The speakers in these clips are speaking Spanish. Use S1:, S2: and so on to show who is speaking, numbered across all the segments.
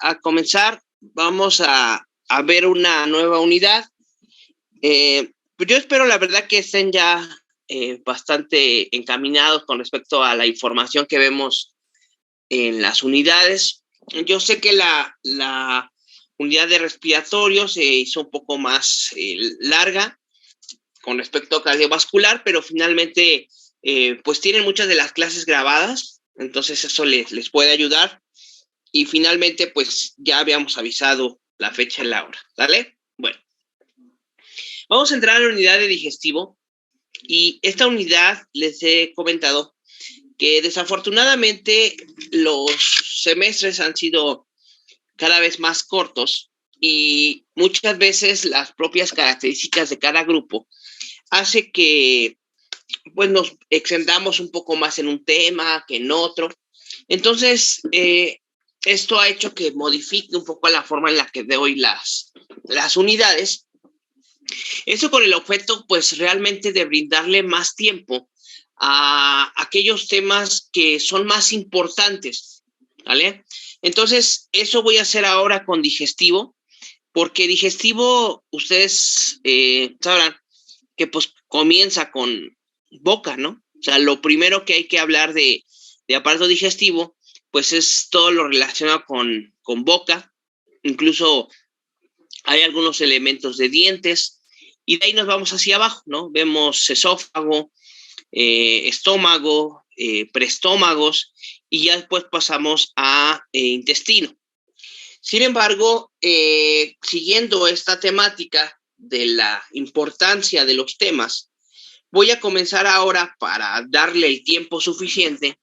S1: a comenzar. Vamos a ver una nueva unidad. Yo espero, la verdad, que estén ya bastante encaminados con respecto a la información que vemos en las unidades. Yo sé que la unidad de respiratorio se hizo un poco más larga con respecto a cardiovascular, pero finalmente pues tienen muchas de las clases grabadas, entonces eso les puede ayudar. Y finalmente pues ya habíamos avisado la fecha y la hora, ¿vale? Bueno, vamos a entrar a la unidad de digestivo, y esta unidad les he comentado que desafortunadamente los semestres han sido cada vez más cortos, y muchas veces las propias características de cada grupo hace que pues nos extendamos un poco más en un tema que en otro. Entonces, esto ha hecho que modifique un poco la forma en la que doy las unidades. Eso con el objeto, pues, realmente de brindarle más tiempo a aquellos temas que son más importantes, ¿vale? Entonces, eso voy a hacer ahora con digestivo, porque digestivo, ustedes sabrán que pues comienza con boca, ¿no? O sea, lo primero que hay que hablar de aparato digestivo, pues es todo lo relacionado con boca. Incluso hay algunos elementos de dientes, y de ahí nos vamos hacia abajo, ¿no? Vemos esófago, estómago, preestómagos, y ya después pasamos a intestino. Sin embargo, siguiendo esta temática de la importancia de los temas, voy a comenzar ahora, para darle el tiempo suficiente,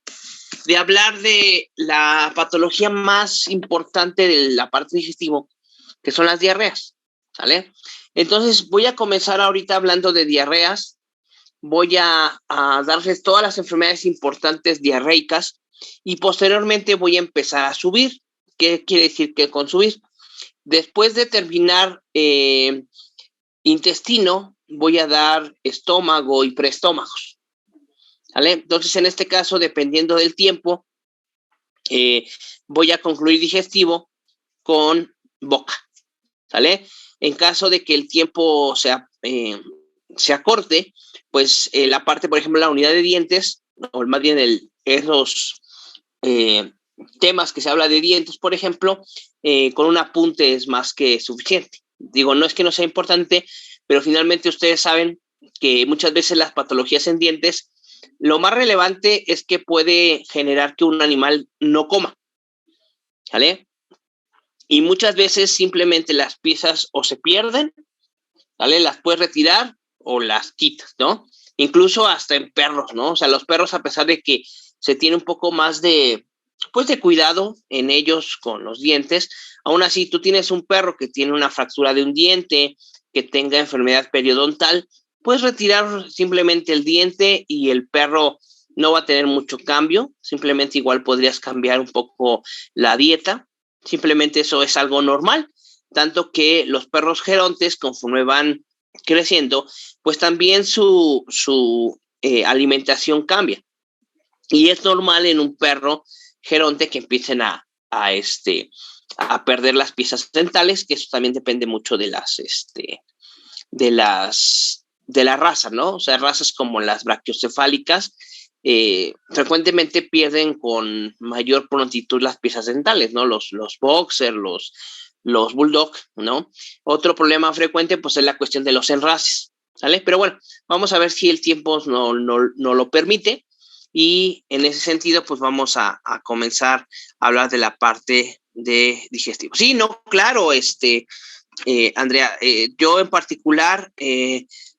S1: de hablar de la patología más importante del aparato digestivo, que son las diarreas, ¿sale? Entonces voy a comenzar ahorita hablando de diarreas. Voy a darles todas las enfermedades importantes diarreicas, y posteriormente voy a empezar a subir. ¿Qué quiere decir que con subir? Después de terminar intestino, voy a dar estómago y preestómagos, ¿vale? Entonces, en este caso, dependiendo del tiempo, voy a concluir digestivo con boca, ¿vale? En caso de que el tiempo se acorte, pues la parte, por ejemplo, la unidad de dientes, o más bien esos temas que se habla de dientes, por ejemplo, con un apunte es más que suficiente. Digo, no es que no sea importante, pero finalmente ustedes saben que muchas veces las patologías en dientes, lo más relevante es que puede generar que un animal no coma, ¿vale? Y muchas veces simplemente las piezas o se pierden, ¿vale? Las puedes retirar o las quitas, ¿no? Incluso hasta en perros, ¿no? O sea, los perros, a pesar de que se tiene un poco más pues de cuidado en ellos con los dientes, aún así tú tienes un perro que tiene una fractura de un diente, que tenga enfermedad periodontal, puedes retirar simplemente el diente y el perro no va a tener mucho cambio. Simplemente igual podrías cambiar un poco la dieta, simplemente eso es algo normal, tanto que los perros gerontes, conforme van creciendo, pues también su alimentación cambia, y es normal en un perro geronte que empiecen a perder las piezas dentales, que eso también depende mucho de la raza, ¿no? O sea, razas como las brachiocefálicas frecuentemente pierden con mayor prontitud las piezas dentales, ¿no? Los boxer, los bulldog, ¿no? Otro problema frecuente, pues, es la cuestión de los enrases, ¿vale? Pero bueno, vamos a ver si el tiempo no lo permite, y en ese sentido, pues vamos a comenzar a hablar de la parte de digestivo. Sí, no, claro, Andrea, yo en particular,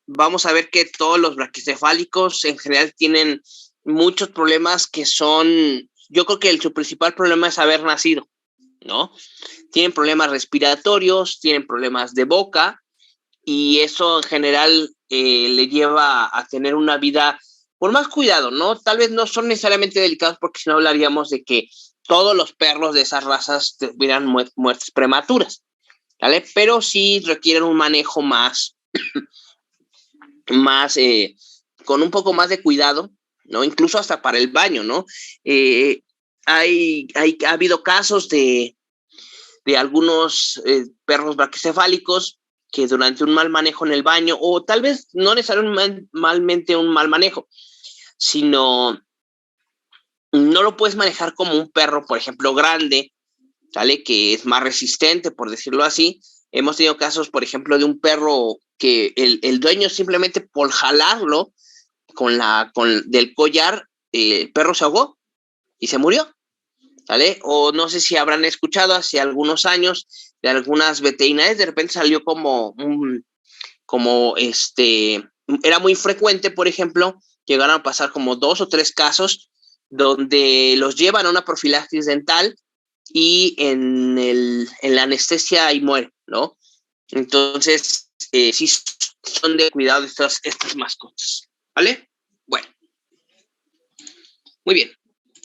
S1: vamos a ver que todos los braquicefálicos en general tienen muchos problemas que son, yo creo que su principal problema es haber nacido, ¿no? Tienen problemas respiratorios, tienen problemas de boca, y eso en general le lleva a tener una vida por más cuidado, ¿no? Tal vez no son necesariamente delicados, porque si no hablaríamos de que todos los perros de esas razas tuvieran muertes prematuras, ¿vale? Pero sí requieren un manejo más, con un poco más de cuidado, ¿no? Incluso hasta para el baño, ¿no? Ha habido casos de de algunos perros braquicefálicos que durante un mal manejo en el baño, o tal vez no necesariamente un mal manejo, sino no lo puedes manejar como un perro, por ejemplo, grande, ¿sale? Que es más resistente, por decirlo así. Hemos tenido casos, por ejemplo, de un perro que el dueño simplemente por jalarlo del collar, el perro se ahogó y se murió, ¿sale? O no sé si habrán escuchado hace algunos años de algunas veterinarias, de repente salió era muy frecuente, por ejemplo, llegaron a pasar como 2 o 3 casos donde los llevan a una profilaxis dental y en la anestesia ahí mueren, ¿no? Entonces, sí son de cuidado estas mascotas, ¿vale? Bueno, muy bien.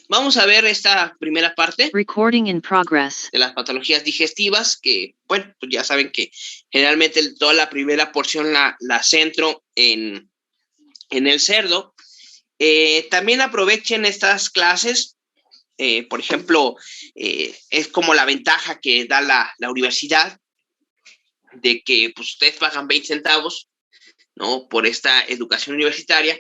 S1: Vamos a ver esta primera parte.
S2: Recording in progress.
S1: De las patologías digestivas, que, bueno, pues ya saben que generalmente toda la primera porción la centro en el cerdo. También aprovechen estas clases. Por ejemplo, es como la ventaja que da la universidad de que pues, ustedes pagan 20 centavos, ¿no? Por esta educación universitaria.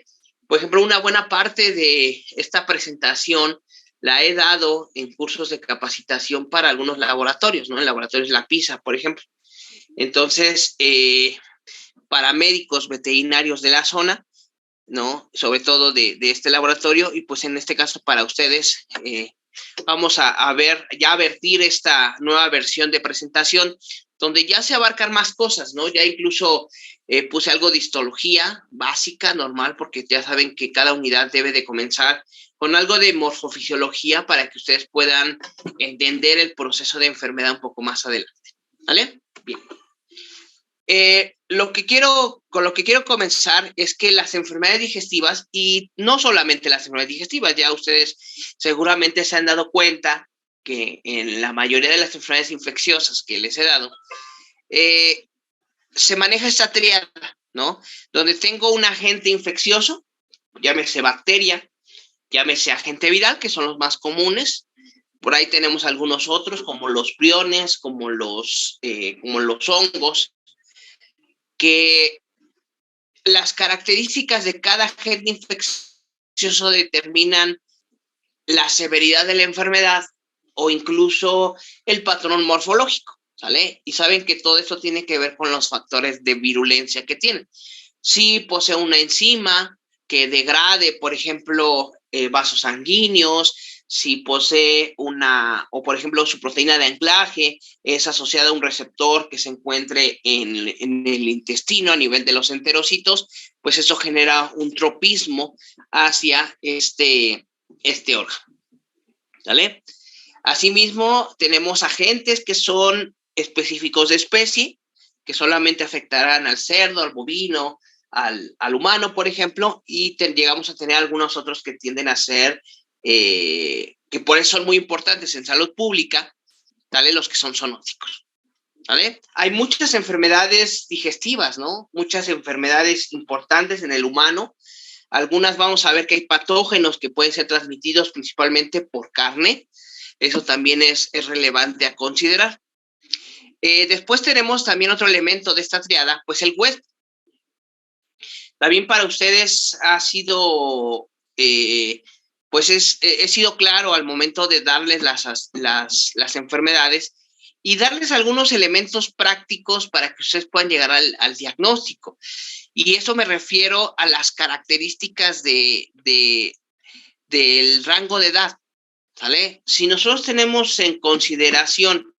S1: Por ejemplo, una buena parte de esta presentación la he dado en cursos de capacitación para algunos laboratorios, ¿no? En laboratorios La Pisa, por ejemplo. Entonces, para médicos veterinarios de la zona, ¿no? Sobre todo de este laboratorio, y pues en este caso para ustedes, vamos a vertir esta nueva versión de presentación, donde ya se abarcan más cosas, ¿no? Ya incluso puse algo de histología básica, normal, porque ya saben que cada unidad debe de comenzar con algo de morfofisiología para que ustedes puedan entender el proceso de enfermedad un poco más adelante, ¿vale? Bien. Con lo que quiero comenzar es que las enfermedades digestivas, y no solamente las enfermedades digestivas, ya ustedes seguramente se han dado cuenta que en la mayoría de las enfermedades infecciosas que les he dado, se maneja esta tríada, ¿no? Donde tengo un agente infeccioso, llámese bacteria, llámese agente viral, que son los más comunes. Por ahí tenemos algunos otros, como los priones, como los hongos, que las características de cada agente infeccioso determinan la severidad de la enfermedad o incluso el patrón morfológico, ¿sale? Y saben que todo eso tiene que ver con los factores de virulencia que tienen. Si posee una enzima que degrade, por ejemplo, vasos sanguíneos, si posee o por ejemplo, su proteína de anclaje es asociada a un receptor que se encuentre en el intestino a nivel de los enterocitos, pues eso genera un tropismo hacia este órgano, ¿vale? Asimismo, tenemos agentes que son específicos de especie, que solamente afectarán al cerdo, al bovino, al humano, por ejemplo, y llegamos a tener algunos otros que tienden a ser, que por eso son muy importantes en salud pública, ¿vale? Los que son zoonóticos, ¿vale? Hay muchas enfermedades digestivas, ¿no? Muchas enfermedades importantes en el humano. Algunas vamos a ver que hay patógenos que pueden ser transmitidos principalmente por carne. Eso también es relevante a considerar. Después tenemos también otro elemento de esta triada, pues el huésped. También para ustedes ha sido, pues he sido claro al momento de darles las enfermedades y darles algunos elementos prácticos para que ustedes puedan llegar al diagnóstico. Y eso me refiero a las características del rango de edad, ¿sale? Si nosotros tenemos en consideración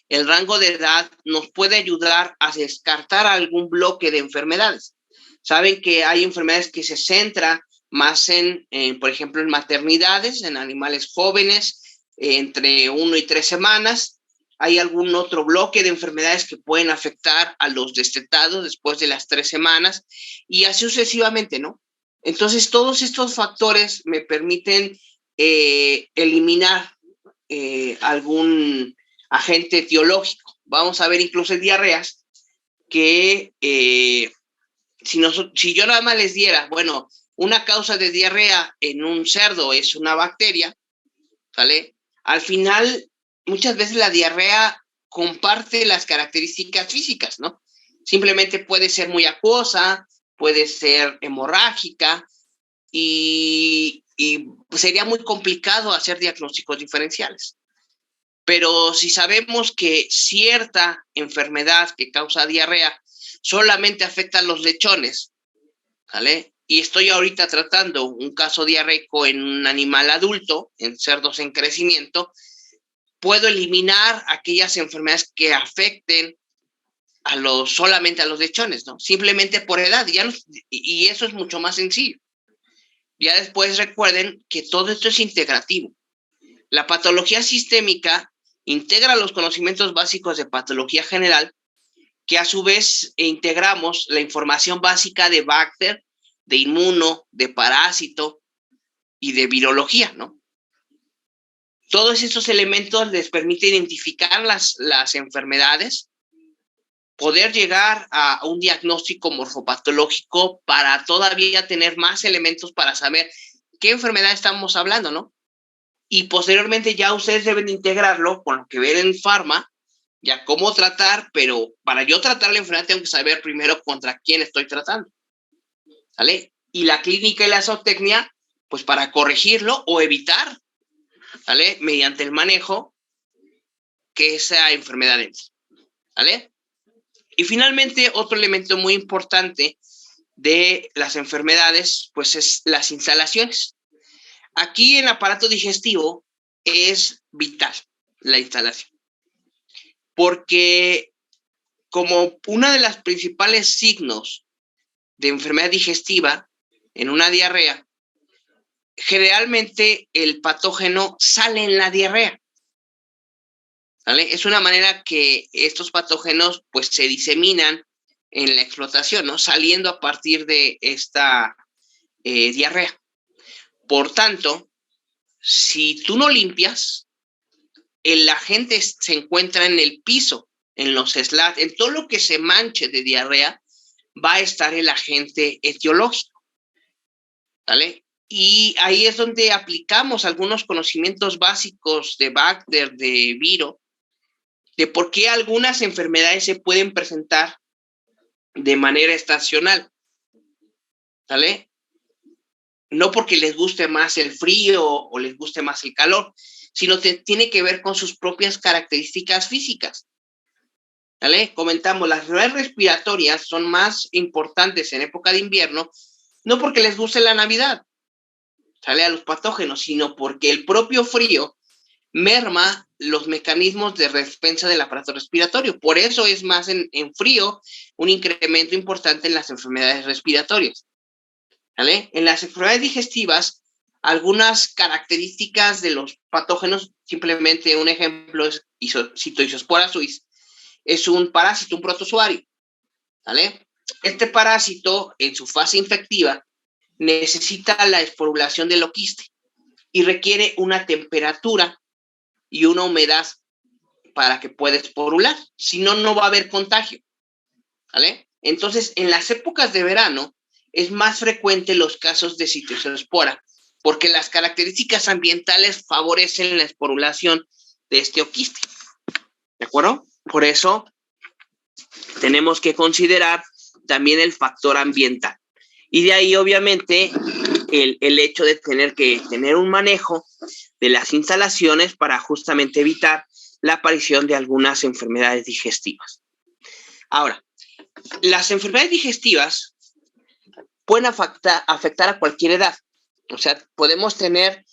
S1: el rango de edad, nos puede ayudar a descartar algún bloque de enfermedades. Saben que hay enfermedades que se centran más por ejemplo, en maternidades, en animales jóvenes, entre 1 y 3 semanas. Hay algún otro bloque de enfermedades que pueden afectar a los destetados después de las 3 semanas y así sucesivamente, ¿no? Entonces, todos estos factores me permiten eliminar algún agente etiológico. Vamos a ver incluso diarreas que si yo nada más les diera, bueno, una causa de diarrea en un cerdo es una bacteria, ¿sale? Al final, muchas veces la diarrea comparte las características físicas, ¿no? Simplemente puede ser muy acuosa, puede ser hemorrágica y pues sería muy complicado hacer diagnósticos diferenciales. Pero si sabemos que cierta enfermedad que causa diarrea solamente afecta a los lechones, ¿vale? Y estoy ahorita tratando un caso diarreico en un animal adulto, en cerdos en crecimiento, puedo eliminar aquellas enfermedades que afecten solamente a los lechones, ¿no? Simplemente por edad, y eso es mucho más sencillo. Ya después recuerden que todo esto es integrativo. La patología sistémica integra los conocimientos básicos de patología general, que a su vez integramos la información básica de Bacter, de inmuno, de parásito y de virología, ¿no? Todos estos elementos les permiten identificar las enfermedades, poder llegar a un diagnóstico morfopatológico para todavía tener más elementos para saber qué enfermedad estamos hablando, ¿no? Y posteriormente ya ustedes deben integrarlo con lo que ven en Pharma, ya cómo tratar, pero para yo tratar la enfermedad tengo que saber primero contra quién estoy tratando, ¿vale? Y la clínica y la zootecnia, pues para corregirlo o evitar, ¿vale? Mediante el manejo que esa enfermedad entre, ¿vale? Y finalmente, otro elemento muy importante de las enfermedades, pues es las instalaciones. Aquí en el aparato digestivo es vital la instalación, porque como una de las principales signos de enfermedad digestiva en una diarrea, generalmente el patógeno sale en la diarrea, ¿vale? Es una manera que estos patógenos pues se diseminan en la explotación, ¿no? Saliendo a partir de esta diarrea. Por tanto, si tú no limpias, el agente se encuentra en el piso, en los slats, en todo lo que se manche de diarrea, va a estar el agente etiológico, ¿vale? Y ahí es donde aplicamos algunos conocimientos básicos de Bacter, de Viro, de por qué algunas enfermedades se pueden presentar de manera estacional, ¿vale? No porque les guste más el frío o les guste más el calor, sino que tiene que ver con sus propias características físicas, ¿vale? Comentamos, las enfermedades respiratorias son más importantes en época de invierno, no porque les guste la Navidad, ¿sale? A los patógenos, sino porque el propio frío merma los mecanismos de defensa del aparato respiratorio. Por eso es más en frío un incremento importante en las enfermedades respiratorias, ¿vale? En las enfermedades digestivas, algunas características de los patógenos, simplemente un ejemplo es Citoisospora suis, es un parásito, un protozoario, ¿vale? Este parásito, en su fase infectiva, necesita la esporulación del oquiste y requiere una temperatura y una humedad para que pueda esporular. Si no, no va a haber contagio, ¿vale? Entonces, en las épocas de verano es más frecuente los casos de Citoisospora, porque las características ambientales favorecen la esporulación de este oquiste, ¿de acuerdo? Por eso tenemos que considerar también el factor ambiental. Y de ahí, obviamente, el hecho de tener que tener un manejo de las instalaciones para justamente evitar la aparición de algunas enfermedades digestivas. Ahora, las enfermedades digestivas pueden afectar a cualquier edad. O sea, podemos tener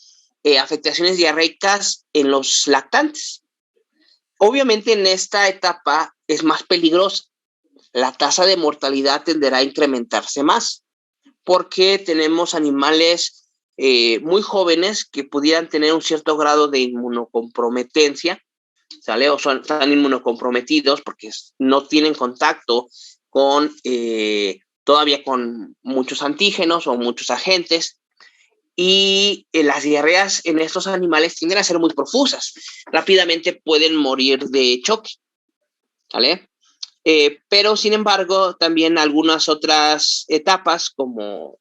S1: afectaciones diarreicas en los lactantes. Obviamente, en esta etapa es más peligrosa. La tasa de mortalidad tenderá a incrementarse más, porque tenemos animales muy jóvenes que pudieran tener un cierto grado de inmunocomprometencia, ¿sale? O están inmunocomprometidos porque no tienen contacto con todavía con muchos antígenos o muchos agentes, y las diarreas en estos animales tienden a ser muy profusas. Rápidamente pueden morir de choque, ¿vale? Pero, sin embargo, también algunas otras etapas como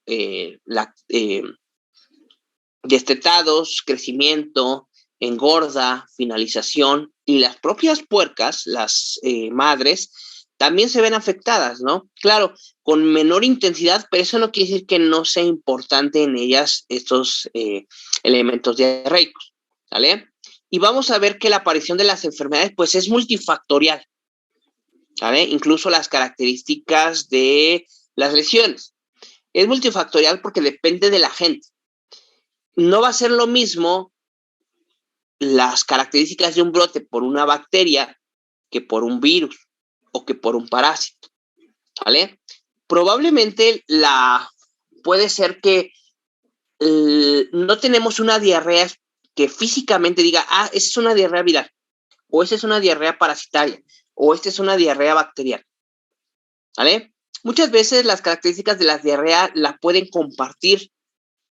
S1: destetados, crecimiento, engorda, finalización, y las propias puercas, las madres, también se ven afectadas, ¿no? Claro, con menor intensidad, pero eso no quiere decir que no sea importante en ellas estos elementos diarreicos, ¿vale? Y vamos a ver que la aparición de las enfermedades, pues, es multifactorial, ¿vale? Incluso las características de las lesiones. Es multifactorial porque depende de la gente. No va a ser lo mismo las características de un brote por una bacteria que por un virus o que por un parásito, ¿vale? Probablemente puede ser que no tenemos una diarrea que físicamente diga, esa es una diarrea viral, o esa es una diarrea parasitaria, o esta es una diarrea bacteriana, ¿vale? Muchas veces las características de la diarrea la pueden compartir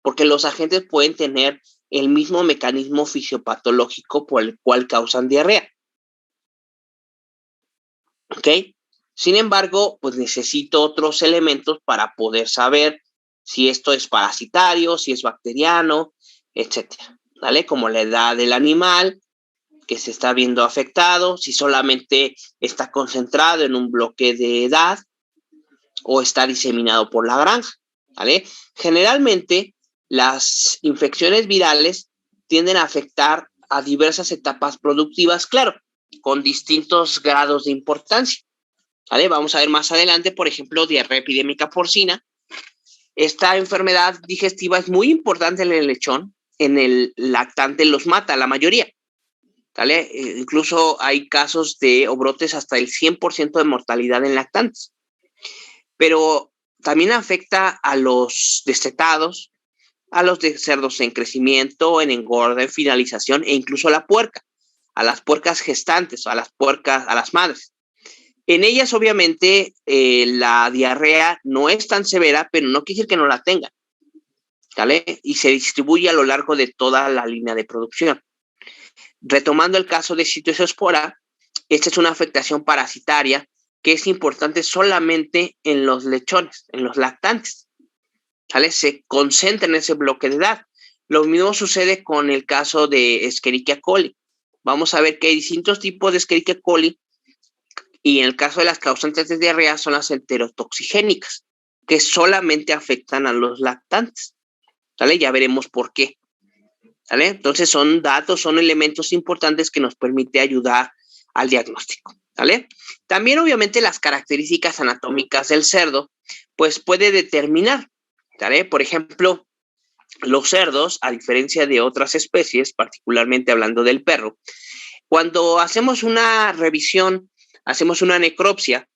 S1: porque los agentes pueden tener el mismo mecanismo fisiopatológico por el cual causan diarrea. ¿Ok? Sin embargo, pues necesito otros elementos para poder saber si esto es parasitario, si es bacteriano, etcétera, ¿vale? Como la edad del animal que se está viendo afectado, si solamente está concentrado en un bloque de edad o está diseminado por la granja, ¿vale? Generalmente, las infecciones virales tienden a afectar a diversas etapas productivas, claro, con distintos grados de importancia, ¿vale? Vamos a ver más adelante, por ejemplo, diarrea epidémica porcina. Esta enfermedad digestiva es muy importante en el lechón, en el lactante los mata, la mayoría, ¿vale? Incluso hay casos o brotes hasta el 100% de mortalidad en lactantes. Pero también afecta a los destetados, a los de cerdos en crecimiento, en engorda, en finalización, e incluso a la puerca, a las puercas gestantes, a las madres. En ellas, obviamente, la diarrea no es tan severa, pero no quiere decir que no la tengan, ¿vale? Y se distribuye a lo largo de toda la línea de producción. Retomando el caso de Citospora, esta es una afectación parasitaria que es importante solamente en los lechones, en los lactantes, ¿vale? Se concentra en ese bloque de edad. Lo mismo sucede con el caso de Escherichia coli. Vamos a ver que hay distintos tipos de Escherichia coli y en el caso de las causantes de diarrea son las enterotoxigénicas, que solamente afectan a los lactantes, ¿vale? Ya veremos por qué, ¿vale? Entonces son datos, son elementos importantes que nos permite ayudar al diagnóstico, ¿vale? También obviamente las características anatómicas del cerdo, pues puede determinar, ¿vale? Por ejemplo, los cerdos, a diferencia de otras especies, particularmente hablando del perro, cuando hacemos una revisión, hacemos una necropsia,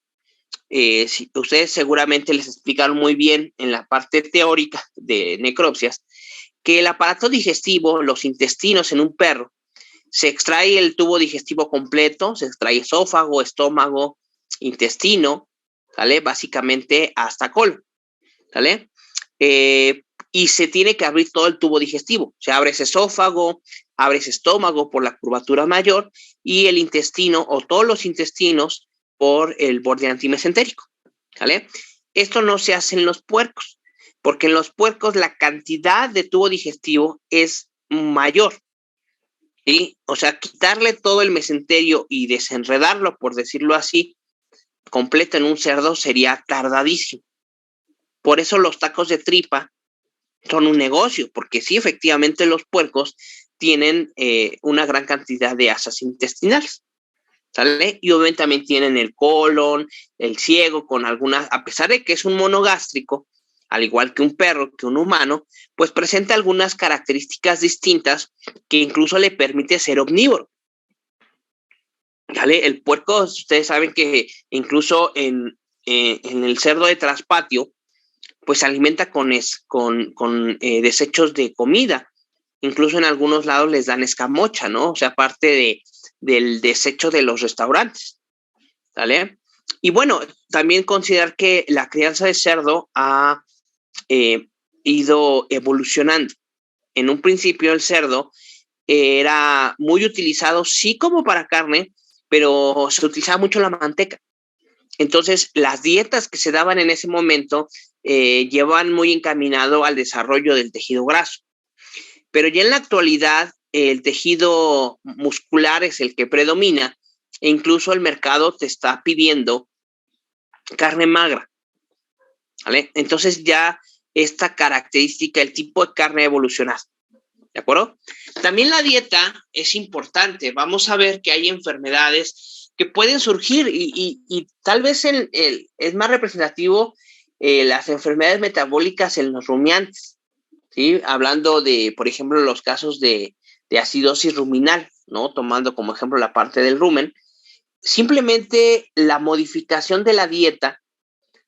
S1: ustedes seguramente les explicaron muy bien en la parte teórica de necropsias que el aparato digestivo, los intestinos en un perro, se extrae el tubo digestivo completo, se extrae esófago, estómago, intestino, ¿vale? Básicamente hasta colon, ¿vale? Y se tiene que abrir todo el tubo digestivo. Se abre ese esófago, abre ese estómago por la curvatura mayor y el intestino o todos los intestinos por el borde antimesentérico, ¿vale? Esto no se hace en los puercos, porque en los puercos la cantidad de tubo digestivo es mayor, ¿sí? O sea, quitarle todo el mesenterio y desenredarlo, por decirlo así, completo en un cerdo sería tardadísimo. Por eso los tacos de tripa son un negocio, porque sí, efectivamente los puercos tienen una gran cantidad de asas intestinales, ¿sale? Y obviamente también tienen el colon, el ciego, con algunas, a pesar de que es un monogástrico, al igual que un perro, que un humano, pues presenta algunas características distintas que incluso le permite ser omnívoro, ¿vale? El puerco, ustedes saben que incluso en el cerdo de traspatio, pues se alimenta con desechos de comida. Incluso en algunos lados les dan escamocha, ¿no? O sea, parte del desecho de los restaurantes, ¿vale? Y bueno, también considerar que la crianza de cerdo ha ido evolucionando. En un principio el cerdo era muy utilizado, sí, como para carne, pero se utilizaba mucho la manteca. Entonces, las dietas que se daban en ese momento llevan muy encaminado al desarrollo del tejido graso. Pero ya en la actualidad, el tejido muscular es el que predomina e incluso el mercado te está pidiendo carne magra, ¿vale? Entonces ya esta característica, el tipo de carne ha evolucionado, ¿de acuerdo? También la dieta es importante. Vamos a ver que hay enfermedades que pueden surgir y tal vez es más representativo las enfermedades metabólicas en los rumiantes, ¿sí? Hablando de, por ejemplo, los casos de acidosis ruminal, ¿no? Tomando como ejemplo la parte del rumen. Simplemente la modificación de la dieta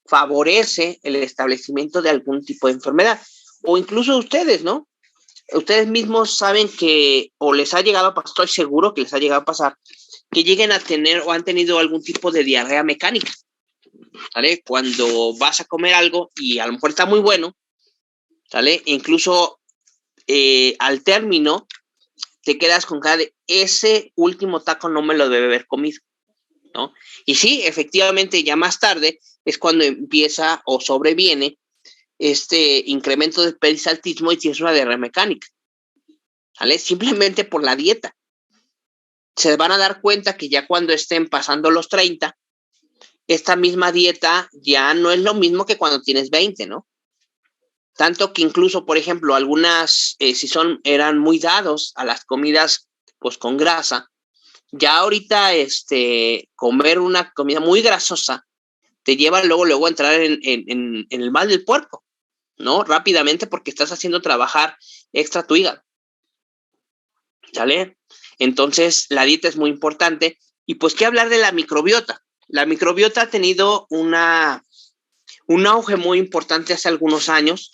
S1: favorece el establecimiento de algún tipo de enfermedad. O incluso ustedes, ¿no? Ustedes mismos saben que, o les ha llegado a pasar, estoy seguro que les ha llegado a pasar, que lleguen a tener o han tenido algún tipo de diarrea mecánica, ¿vale? Cuando vas a comer algo y a lo mejor está muy bueno, ¿vale? Incluso al término te quedas con cara de ese último taco no me lo debe haber comido, ¿no? Y sí, efectivamente, ya más tarde es cuando empieza o sobreviene este incremento de perisaltismo y tienes una diarrea mecánica, ¿vale? Simplemente por la dieta. Se van a dar cuenta que ya cuando estén pasando los 30, esta misma dieta ya no es lo mismo que cuando tienes 20, ¿no? Tanto que incluso, por ejemplo, algunas, si eran muy dados a las comidas pues con grasa, ya ahorita comer una comida muy grasosa te lleva luego a entrar en el mal del puerco, ¿no? Rápidamente porque estás haciendo trabajar extra tu hígado, ¿sale? Entonces, la dieta es muy importante. Y pues, ¿qué hablar de la microbiota? La microbiota ha tenido un auge muy importante hace algunos años,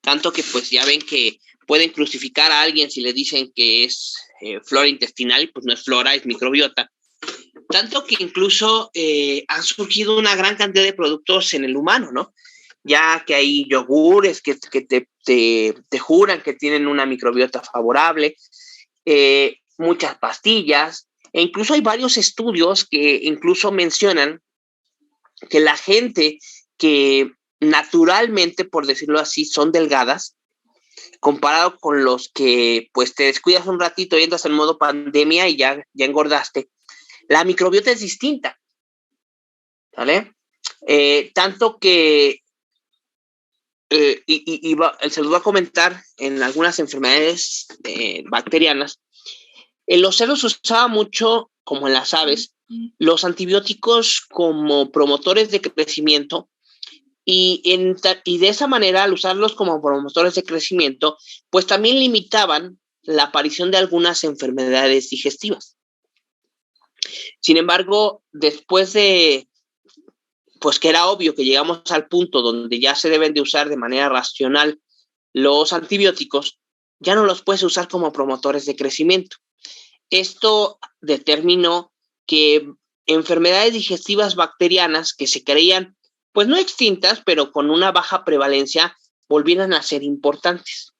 S1: tanto que pues ya ven que pueden crucificar a alguien si le dicen que es flora intestinal, y pues no es flora, es microbiota. Tanto que incluso han surgido una gran cantidad de productos en el humano, ¿no? Ya que hay yogures que te juran que tienen una microbiota favorable, muchas pastillas, e incluso hay varios estudios que incluso mencionan que la gente que naturalmente, por decirlo así, son delgadas, comparado con los que pues te descuidas un ratito y entras en modo pandemia y ya engordaste, la microbiota es distinta, ¿vale? Tanto que se los voy a comentar en algunas enfermedades bacterianas. En los cerdos se usaba mucho, como en las aves, los antibióticos como promotores de crecimiento y de esa manera, al usarlos como promotores de crecimiento, pues también limitaban la aparición de algunas enfermedades digestivas. Sin embargo, después de, pues que era obvio que llegamos al punto donde ya se deben de usar de manera racional los antibióticos, ya no los puedes usar como promotores de crecimiento. Esto determinó que enfermedades digestivas bacterianas que se creían, pues no extintas, pero con una baja prevalencia, volvieran a ser importantes.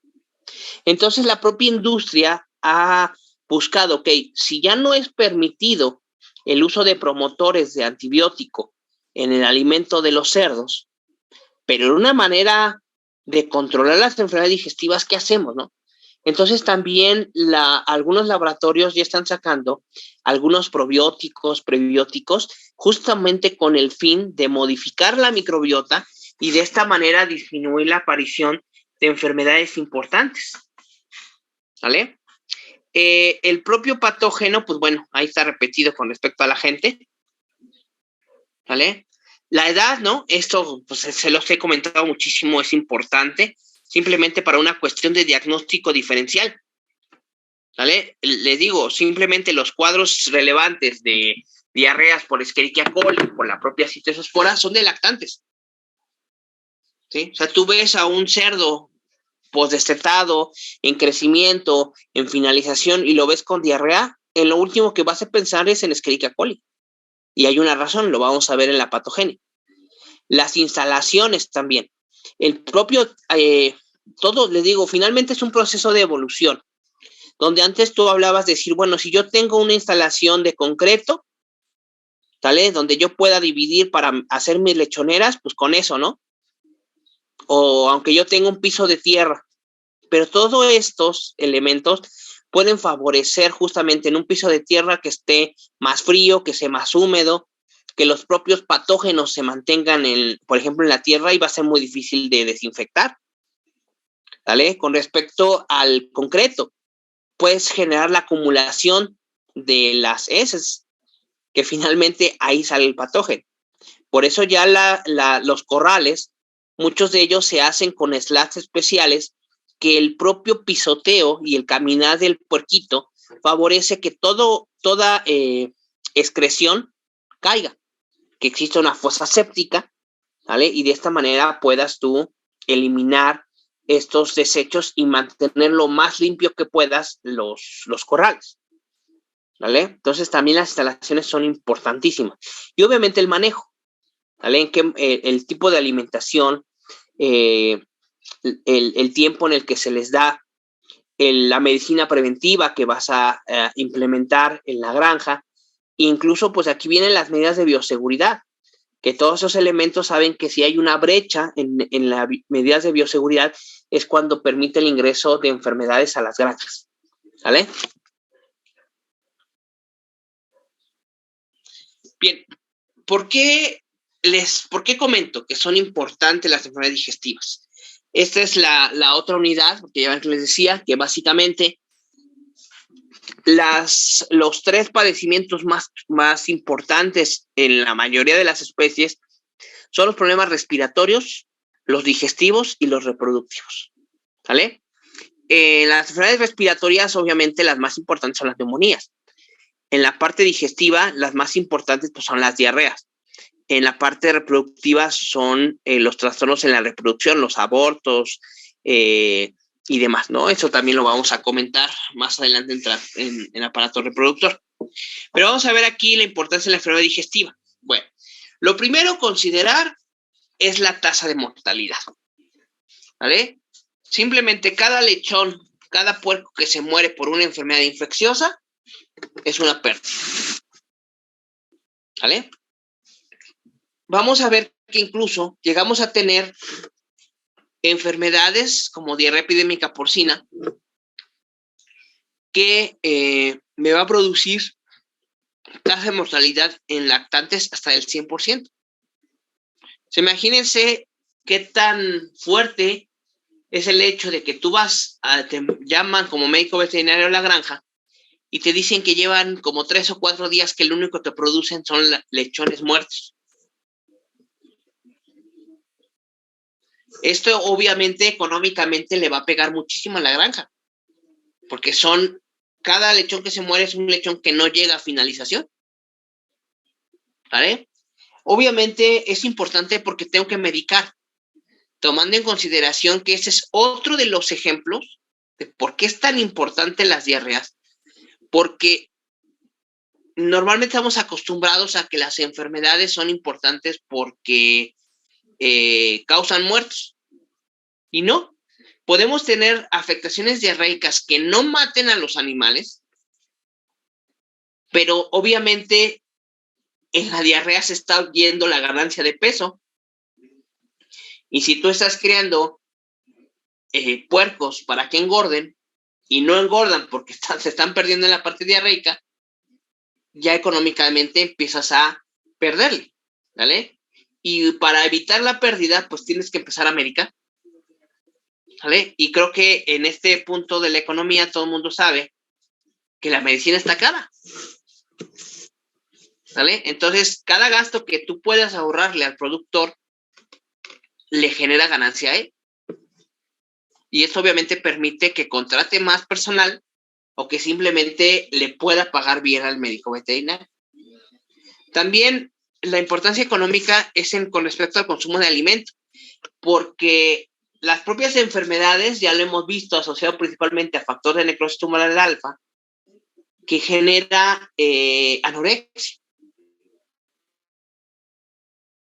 S1: Entonces la propia industria ha buscado, ok, si ya no es permitido el uso de promotores de antibiótico en el alimento de los cerdos, pero en una manera de controlar las enfermedades digestivas, ¿qué hacemos, no? Entonces también algunos laboratorios ya están sacando algunos probióticos, prebióticos, justamente con el fin de modificar la microbiota y de esta manera disminuir la aparición de enfermedades importantes, ¿vale? El propio patógeno, pues bueno, ahí está repetido con respecto a la gente, ¿vale? La edad, ¿no? Esto, pues se los he comentado muchísimo, es importante, simplemente para una cuestión de diagnóstico diferencial, ¿vale? Les digo, simplemente los cuadros relevantes de diarreas por Escherichia coli, por la propia citospora, son de lactantes, ¿sí? O sea, tú ves a un cerdo postdestetado, en crecimiento, en finalización, y lo ves con diarrea, en lo último que vas a pensar es en Escherichia coli. Y hay una razón, lo vamos a ver en la patogenia. Las instalaciones también. El propio, todo, les digo, finalmente es un proceso de evolución, donde antes tú hablabas de decir, bueno, si yo tengo una instalación de concreto, ¿vale? Donde yo pueda dividir para hacer mis lechoneras, pues con eso, ¿no? O aunque yo tenga un piso de tierra. Pero todos estos elementos pueden favorecer justamente en un piso de tierra que esté más frío, que sea más húmedo, que los propios patógenos se mantengan, por ejemplo, en la tierra, y va a ser muy difícil de desinfectar. ¿Vale? Con respecto al concreto, puedes generar la acumulación de las heces, que finalmente ahí sale el patógeno. Por eso ya los corrales, muchos de ellos se hacen con slats especiales que el propio pisoteo y el caminar del puerquito favorece que toda excreción caiga, que exista una fosa séptica, ¿vale? Y de esta manera puedas tú eliminar estos desechos y mantener lo más limpio que puedas los corrales, ¿vale? Entonces también las instalaciones son importantísimas. Y obviamente el manejo, ¿vale? En que, el tipo de alimentación, el tiempo en el que se les da, la medicina preventiva que vas a implementar en la granja, incluso pues aquí vienen las medidas de bioseguridad, que todos esos elementos saben que si hay una brecha en las medidas de bioseguridad es cuando permite el ingreso de enfermedades a las granjas, ¿vale? Bien, ¿por qué comento que son importantes las enfermedades digestivas? Esta es la otra unidad, porque ya les decía que básicamente los tres padecimientos más importantes en la mayoría de las especies son los problemas respiratorios, los digestivos y los reproductivos, ¿vale? Las enfermedades respiratorias, obviamente, las más importantes son las neumonías. En la parte digestiva, las más importantes pues, son las diarreas. En la parte reproductiva son los trastornos en la reproducción, los abortos y demás, ¿no? Eso también lo vamos a comentar más adelante en el aparato reproductor. Pero vamos a ver aquí la importancia de la enfermedad digestiva. Bueno, lo primero a considerar es la tasa de mortalidad, ¿vale? Simplemente cada lechón, cada puerco que se muere por una enfermedad infecciosa es una pérdida, ¿vale? Vamos a ver que incluso llegamos a tener enfermedades como diarrea epidémica porcina que me va a producir tasa de mortalidad en lactantes hasta del 100%. Imagínense qué tan fuerte es el hecho de que tú te llaman como médico veterinario a la granja y te dicen que llevan como 3 o 4 días que lo único que producen son lechones muertos. Esto obviamente económicamente le va a pegar muchísimo a la granja, porque cada lechón que se muere es un lechón que no llega a finalización, ¿vale? Obviamente es importante porque tengo que medicar, tomando en consideración que ese es otro de los ejemplos de por qué es tan importante las diarreas, porque normalmente estamos acostumbrados a que las enfermedades son importantes porque causan muertos, y no. Podemos tener afectaciones diarreicas que no maten a los animales, pero obviamente en la diarrea se está viendo la ganancia de peso. Y si tú estás creando puercos para que engorden y no engordan porque se están perdiendo en la parte diarreica, ya económicamente empiezas a perderle, ¿vale? Y para evitar la pérdida, pues tienes que empezar a medicar, ¿vale? Y creo que en este punto de la economía todo el mundo sabe que la medicina está cara, ¿vale? Entonces, cada gasto que tú puedas ahorrarle al productor le genera ganancia a él. Y esto obviamente permite que contrate más personal o que simplemente le pueda pagar bien al médico veterinario. También la importancia económica es con respecto al consumo de alimentos, porque las propias enfermedades, ya lo hemos visto, asociado principalmente a factor de necrosis tumoral alfa, que genera anorexia.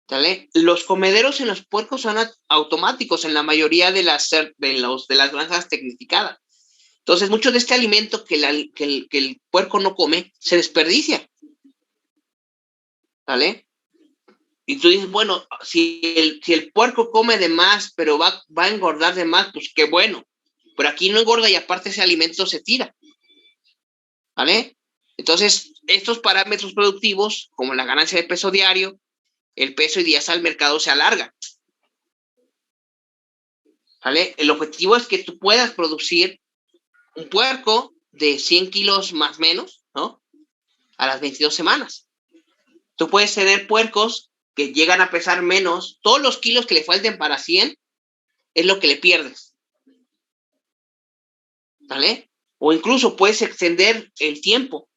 S1: ¿Vale? Los comederos en los puercos son automáticos en la mayoría de las granjas tecnificadas. Entonces, mucho de este alimento que el puerco no come se desperdicia, ¿vale? Y tú dices, bueno, si el puerco come de más, pero va a engordar de más, pues qué bueno. Pero aquí no engorda y aparte ese alimento se tira. ¿vale? Entonces, estos parámetros productivos, como la ganancia de peso diario, el peso y días al mercado se alargan, ¿vale? El objetivo es que tú puedas producir un puerco de 100 kilos más o menos, ¿no? A las 22 semanas. Tú puedes tener puercos que llegan a pesar menos, todos los kilos que le falten para 100 es lo que le pierdes, ¿vale? O incluso puedes extender el tiempo,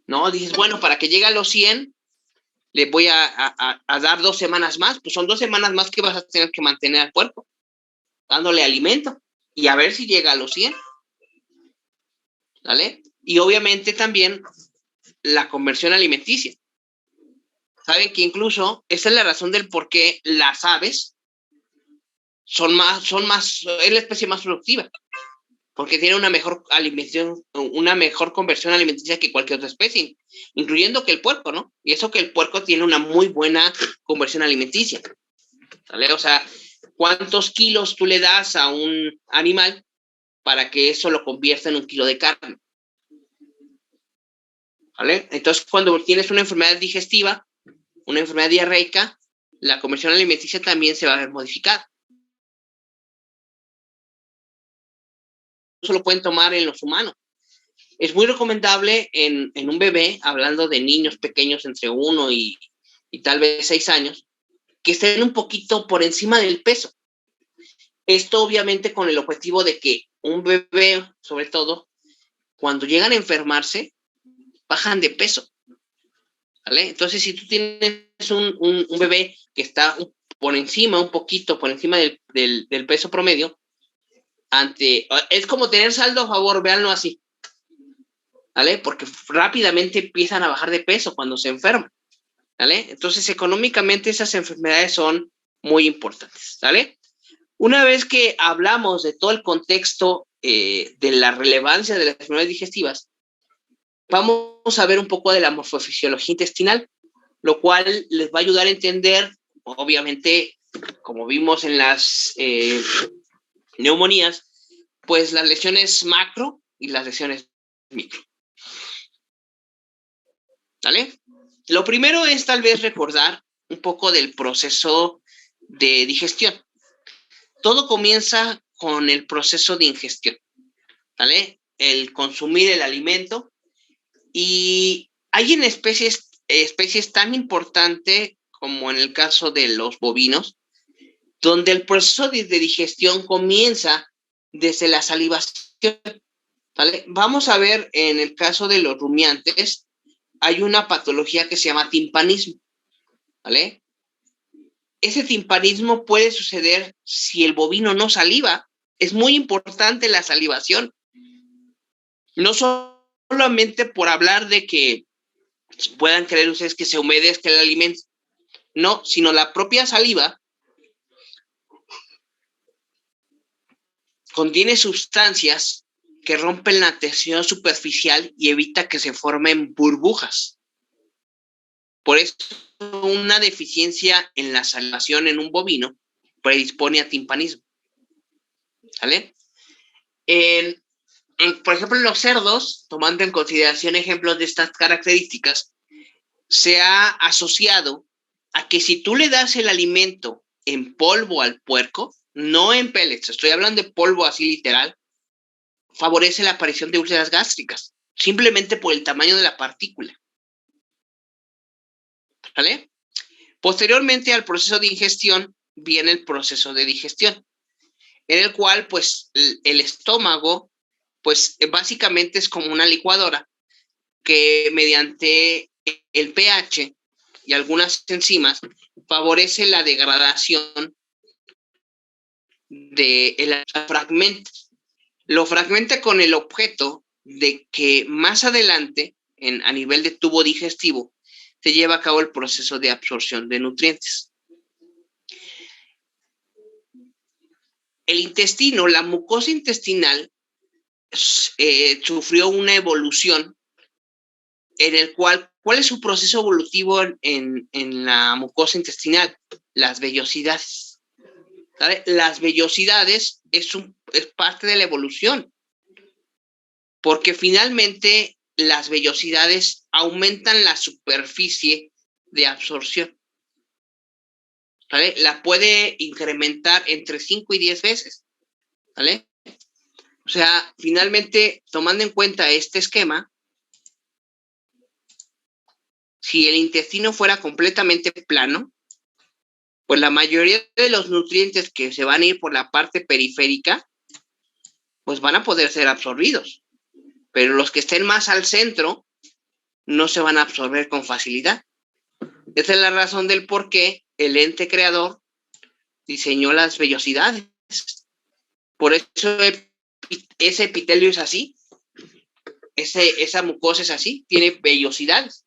S1: ¿no? Dices, bueno, para que llegue a los 100, le voy a dar 2 semanas más, pues son 2 semanas más que vas a tener que mantener al puerco, dándole alimento, y a ver si llega a los 100, ¿vale? Y obviamente también la conversión alimenticia. Saben que incluso esa es la razón del por qué las aves es la especie más productiva, porque tiene una mejor alimentación, una mejor conversión alimenticia que cualquier otra especie, incluyendo que el puerco, ¿no? Y eso que el puerco tiene una muy buena conversión alimenticia, ¿vale? O sea, ¿cuántos kilos tú le das a un animal para que eso lo convierta en un kilo de carne? ¿Vale? Entonces, cuando tienes una enfermedad digestiva, una enfermedad diarreica, la conversión alimenticia también se va a ver modificada. Eso lo pueden tomar en los humanos. Es muy recomendable en un bebé, hablando de niños pequeños entre 1 y tal vez 6 años, que estén un poquito por encima del peso. Esto obviamente con el objetivo de que un bebé, sobre todo, cuando llegan a enfermarse, bajan de peso, ¿vale? Entonces, si tú tienes un bebé que está por encima, un poquito por encima del peso promedio, es como tener saldo a favor, véanlo así, ¿vale? Porque rápidamente empiezan a bajar de peso cuando se enferman, ¿vale? Entonces, económicamente esas enfermedades son muy importantes, ¿vale? Una vez que hablamos de todo el contexto de la relevancia de las enfermedades digestivas, vamos a ver un poco de la morfofisiología intestinal, lo cual les va a ayudar a entender, obviamente, como vimos en las neumonías, pues las lesiones macro y las lesiones micro. ¿Vale? Lo primero es tal vez recordar un poco del proceso de digestión. Todo comienza con el proceso de ingestión, ¿vale? El consumir el alimento, y hay en especies tan importantes como en el caso de los bovinos, donde el proceso de digestión comienza desde la salivación, ¿vale? Vamos a ver en el caso de los rumiantes, hay una patología que se llama timpanismo, ¿vale? Ese timpanismo puede suceder si el bovino no saliva. Es muy importante la salivación. No solamente por hablar de que puedan creer ustedes que se humedezca el alimento, no, sino la propia saliva contiene sustancias que rompen la tensión superficial y evita que se formen burbujas. Por eso, una deficiencia en la salivación en un bovino predispone a timpanismo, ¿vale? Por ejemplo, en los cerdos, tomando en consideración ejemplos de estas características, se ha asociado a que si tú le das el alimento en polvo al puerco, no en pellets, estoy hablando de polvo así literal, favorece la aparición de úlceras gástricas, simplemente por el tamaño de la partícula, ¿vale? Posteriormente al proceso de ingestión viene el proceso de digestión, en el cual pues el estómago pues básicamente es como una licuadora que mediante el pH y algunas enzimas favorece la degradación del fragmento. Lo fragmenta con el objeto de que más adelante, a nivel de tubo digestivo, se lleva a cabo el proceso de absorción de nutrientes. El intestino, la mucosa intestinal, sufrió una evolución en el cual, ¿cuál es su proceso evolutivo en la mucosa intestinal? Las vellosidades. ¿Sabe? Las vellosidades es parte de la evolución, porque finalmente las vellosidades aumentan la superficie de absorción. ¿Vale? La puede incrementar entre 5 y 10 veces. ¿Vale? O sea, finalmente, tomando en cuenta este esquema, si el intestino fuera completamente plano, pues la mayoría de los nutrientes que se van a ir por la parte periférica, pues van a poder ser absorbidos. Pero los que estén más al centro no se van a absorber con facilidad. Esa es la razón del por qué el ente creador diseñó las vellosidades. Por eso ese epitelio es así. Esa mucosa es así, tiene vellosidades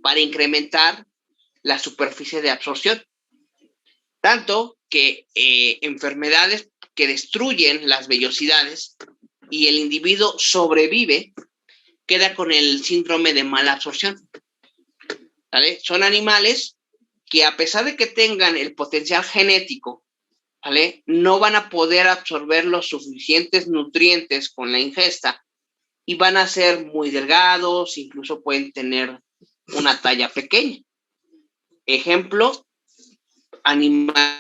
S1: para incrementar la superficie de absorción. Tanto que enfermedades que destruyen las vellosidades y el individuo sobrevive, queda con el síndrome de mala absorción. ¿Vale? Son animales que, a pesar de que tengan el potencial genético, ¿vale?, no van a poder absorber los suficientes nutrientes con la ingesta y van a ser muy delgados, incluso pueden tener una talla pequeña. Ejemplo, animales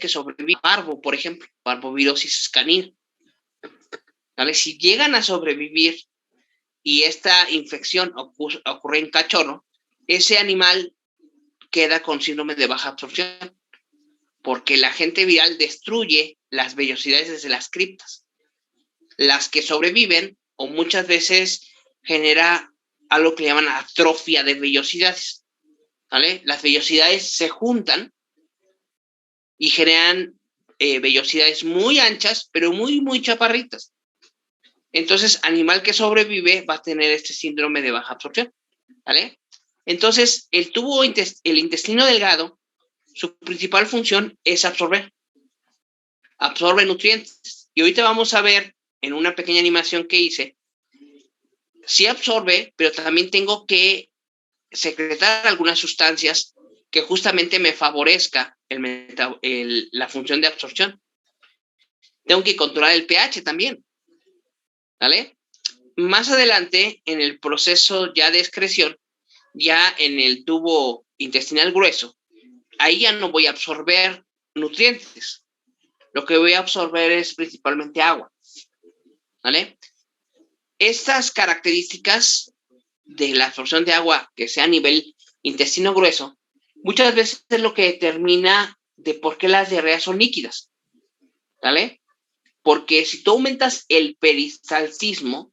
S1: que sobreviven a parvo, por ejemplo, parvovirosis canina. ¿Vale? Si llegan a sobrevivir y esta infección ocurre en cachorro, ese animal queda con síndrome de baja absorción, porque el agente viral destruye las vellosidades desde las criptas. Las que sobreviven, o muchas veces genera algo que llaman atrofia de vellosidades. ¿Vale? Las vellosidades se juntan y generan vellosidades muy anchas, pero muy, muy chaparritas. Entonces, animal que sobrevive va a tener este síndrome de baja absorción. ¿Vale? Entonces, el intestino delgado, su principal función es absorber. Absorbe nutrientes. Y ahorita vamos a ver en una pequeña animación que hice, sí absorbe, pero también tengo que secretar algunas sustancias que justamente me favorezca la función de absorción. Tengo que controlar el pH también. ¿Vale? Más adelante, en el proceso ya de excreción, ya en el tubo intestinal grueso, ahí ya no voy a absorber nutrientes. Lo que voy a absorber es principalmente agua. ¿Vale? Estas características de la absorción de agua, que sea a nivel intestino grueso, muchas veces es lo que determina de por qué las diarreas son líquidas. ¿Vale? Porque si tú aumentas el peristaltismo,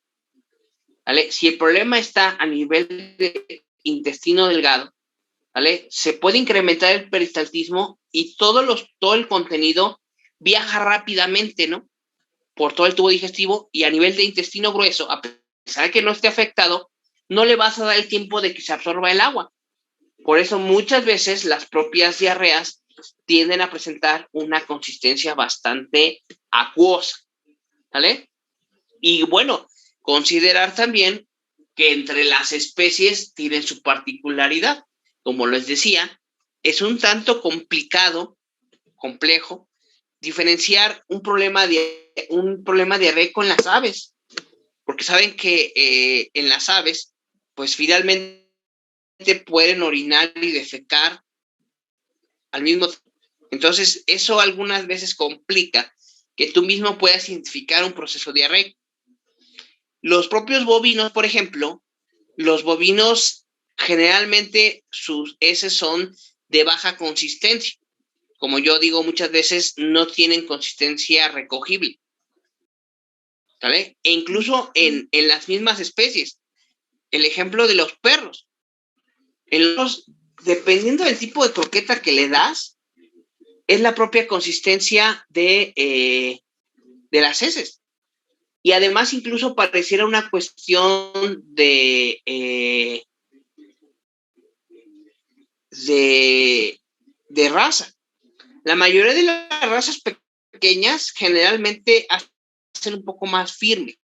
S1: ¿vale?, si el problema está a nivel de intestino delgado, ¿vale?, se puede incrementar el peristaltismo y todo el contenido viaja rápidamente, ¿no?, por todo el tubo digestivo, y a nivel de intestino grueso, a pesar de que no esté afectado, no le vas a dar el tiempo de que se absorba el agua. Por eso muchas veces las propias diarreas tienden a presentar una consistencia bastante acuosa, ¿vale? Y bueno, considerar también que entre las especies tienen su particularidad. Como les decía, es un tanto complejo, diferenciar un problema diarreico con las aves, porque saben que en las aves, pues finalmente pueden orinar y defecar al mismo tiempo. Entonces, eso algunas veces complica que tú mismo puedas identificar un proceso diarreico. Los propios bovinos, por ejemplo, los bovinos generalmente sus heces son de baja consistencia. Como yo digo muchas veces, no tienen consistencia recogible. ¿Vale? E incluso en las mismas especies. El ejemplo de los perros. Dependiendo del tipo de croqueta que le das, es la propia consistencia de las heces. Y además incluso pareciera una cuestión de raza. La mayoría de las razas pequeñas generalmente hacen un poco más firme.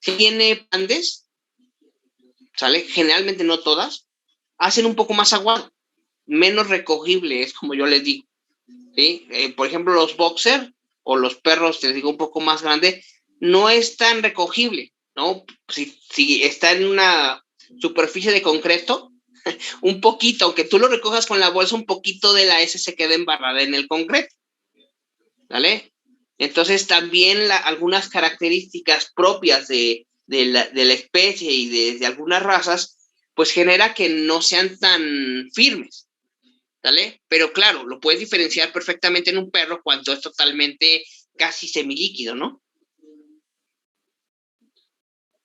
S1: Si tiene pandes, ¿sale? Generalmente no todas, hacen un poco más aguado, menos recogible, es como yo les digo. ¿Sí? Por ejemplo, los boxer o los perros, te digo, un poco más grande, no es tan recogible, ¿no? Si está en una superficie de concreto, un poquito, aunque tú lo recojas con la bolsa, un poquito de la S se queda embarrada en el concreto, ¿vale? Entonces también algunas características propias de la especie y de algunas razas, pues genera que no sean tan firmes, ¿vale? Pero claro, lo puedes diferenciar perfectamente en un perro cuando es totalmente casi semilíquido, ¿no?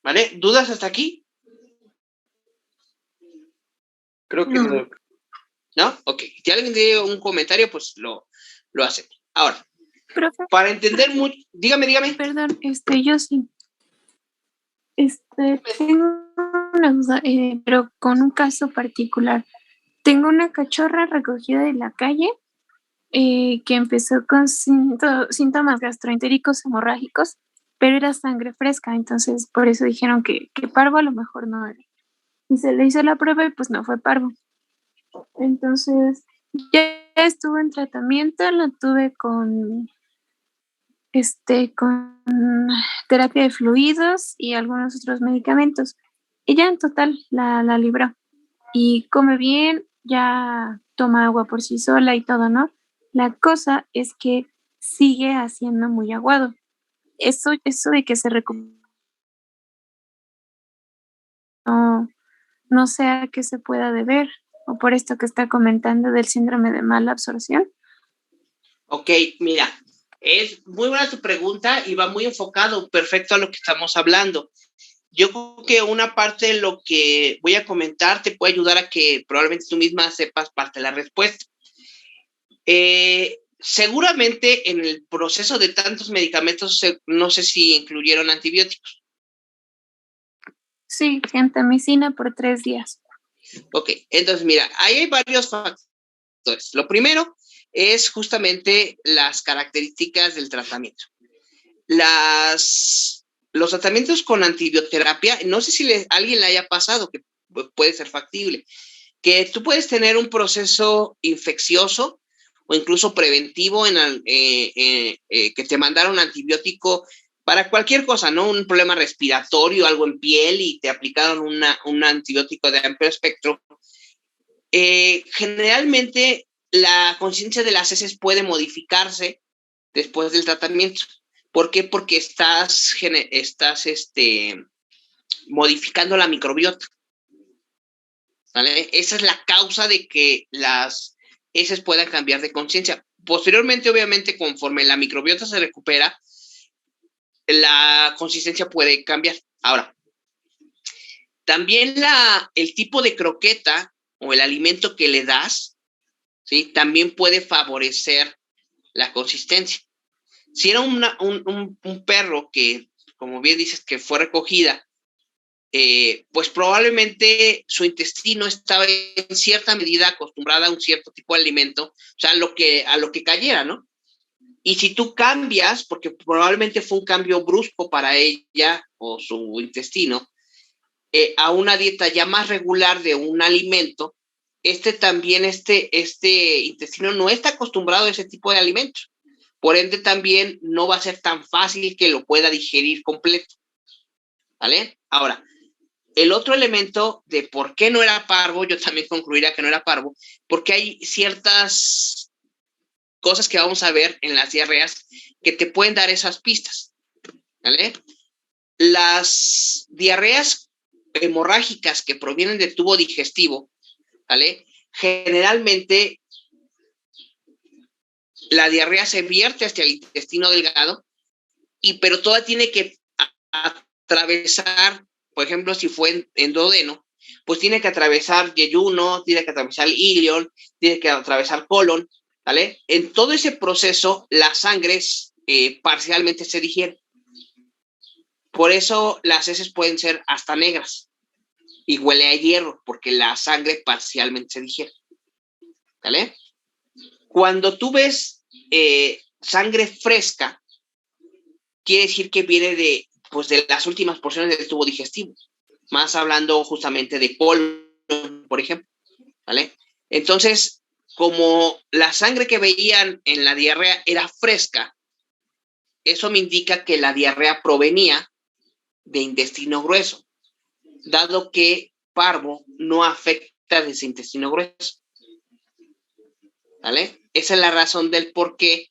S1: ¿Vale? ¿Dudas hasta aquí?
S2: Creo que no.
S1: ¿No? Ok. Si alguien tiene un comentario, pues lo hace. Ahora,
S3: Profe,
S1: para entender mucho, dígame.
S3: perdón, yo sí. Tengo una duda, pero con un caso particular. Tengo una cachorra recogida de la calle que empezó con síntomas gastroentéricos hemorrágicos, pero era sangre fresca, entonces por eso dijeron que parvo a lo mejor no era. Y se le hizo la prueba y pues no fue parvo. Entonces ya estuvo en tratamiento, la tuve con terapia de fluidos y algunos otros medicamentos. Y ya en total la libró. Y come bien, ya toma agua por sí sola y todo, ¿no? La cosa es que sigue haciendo muy aguado. Eso de que se recupera, no, no sé a qué se pueda deber, o por esto que está comentando del síndrome de mala absorción.
S1: Ok, mira, es muy buena tu pregunta y va muy enfocado perfecto a lo que estamos hablando. Yo creo que una parte de lo que voy a comentar te puede ayudar a que probablemente tú misma sepas parte de la respuesta. Seguramente en el proceso de tantos medicamentos, no sé si incluyeron antibióticos.
S3: Sí, gentamicina por 3 días.
S1: Ok, entonces mira, ahí hay varios factores. Lo primero es justamente las características del tratamiento. Los tratamientos con antibioterapia, no sé si a alguien le haya pasado, que puede ser factible, que tú puedes tener un proceso infeccioso o incluso preventivo que te mandaron un antibiótico para cualquier cosa, ¿no? Un problema respiratorio, algo en piel y te aplicaron un antibiótico de amplio espectro. Generalmente la conciencia de las heces puede modificarse después del tratamiento. ¿Por qué? Porque estás modificando la microbiota, ¿vale? Esa es la causa de que las heces puedan cambiar de conciencia. Posteriormente, obviamente, conforme la microbiota se recupera, la consistencia puede cambiar. Ahora, también el tipo de croqueta o el alimento que le das, ¿sí? También puede favorecer la consistencia. Si era un perro que, como bien dices, que fue recogida, pues probablemente su intestino estaba en cierta medida acostumbrada a un cierto tipo de alimento, o sea, a lo que cayera, ¿no? Y si tú cambias, porque probablemente fue un cambio brusco para ella o su intestino, a una dieta ya más regular de un alimento, este intestino no está acostumbrado a ese tipo de alimentos. Por ende, también no va a ser tan fácil que lo pueda digerir completo. ¿Vale? Ahora, el otro elemento de por qué no era parvo, yo también concluiría que no era parvo, porque hay ciertas cosas que vamos a ver en las diarreas que te pueden dar esas pistas. ¿Vale? Las diarreas hemorrágicas que provienen del tubo digestivo, ¿vale? Generalmente la diarrea se vierte hacia el intestino delgado, pero toda tiene que atravesar, por ejemplo, si fue en duodeno, pues tiene que atravesar yeyuno, tiene que atravesar ilion, tiene que atravesar colon, ¿vale? En todo ese proceso, la sangre parcialmente se digiere. Por eso las heces pueden ser hasta negras y huele a hierro, porque la sangre parcialmente se digiere, ¿vale? Cuando tú ves sangre fresca, quiere decir que viene pues de las últimas porciones del tubo digestivo, más hablando justamente de colon, por ejemplo, ¿vale? Entonces, como la sangre que veían en la diarrea era fresca, eso me indica que la diarrea provenía de intestino grueso, dado que parvo no afecta desde intestino grueso. ¿Vale? Esa es la razón del por qué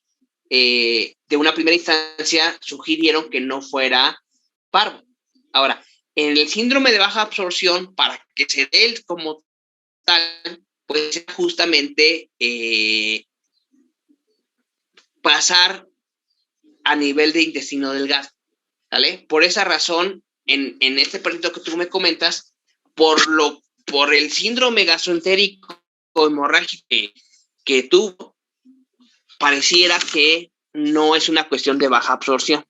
S1: de una primera instancia sugirieron que no fuera parvo. Ahora, en el síndrome de baja absorción, para que se dé como tal, pues justamente pasar a nivel de intestino delgado, ¿vale? Por esa razón, en este perrito que tú me comentas, por el síndrome gastroentérico hemorrágico que tuvo, pareciera que no es una cuestión de baja absorción.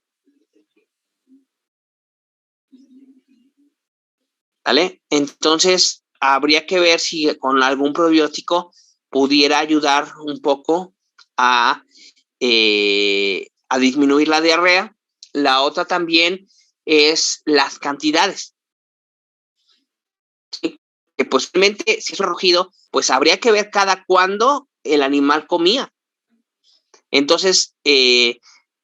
S1: ¿Vale? Entonces, habría que ver si con algún probiótico pudiera ayudar un poco a disminuir la diarrea. La otra también es las cantidades. ¿Sí? Que posiblemente, si es un rugido, pues habría que ver cada cuándo el animal comía. Entonces,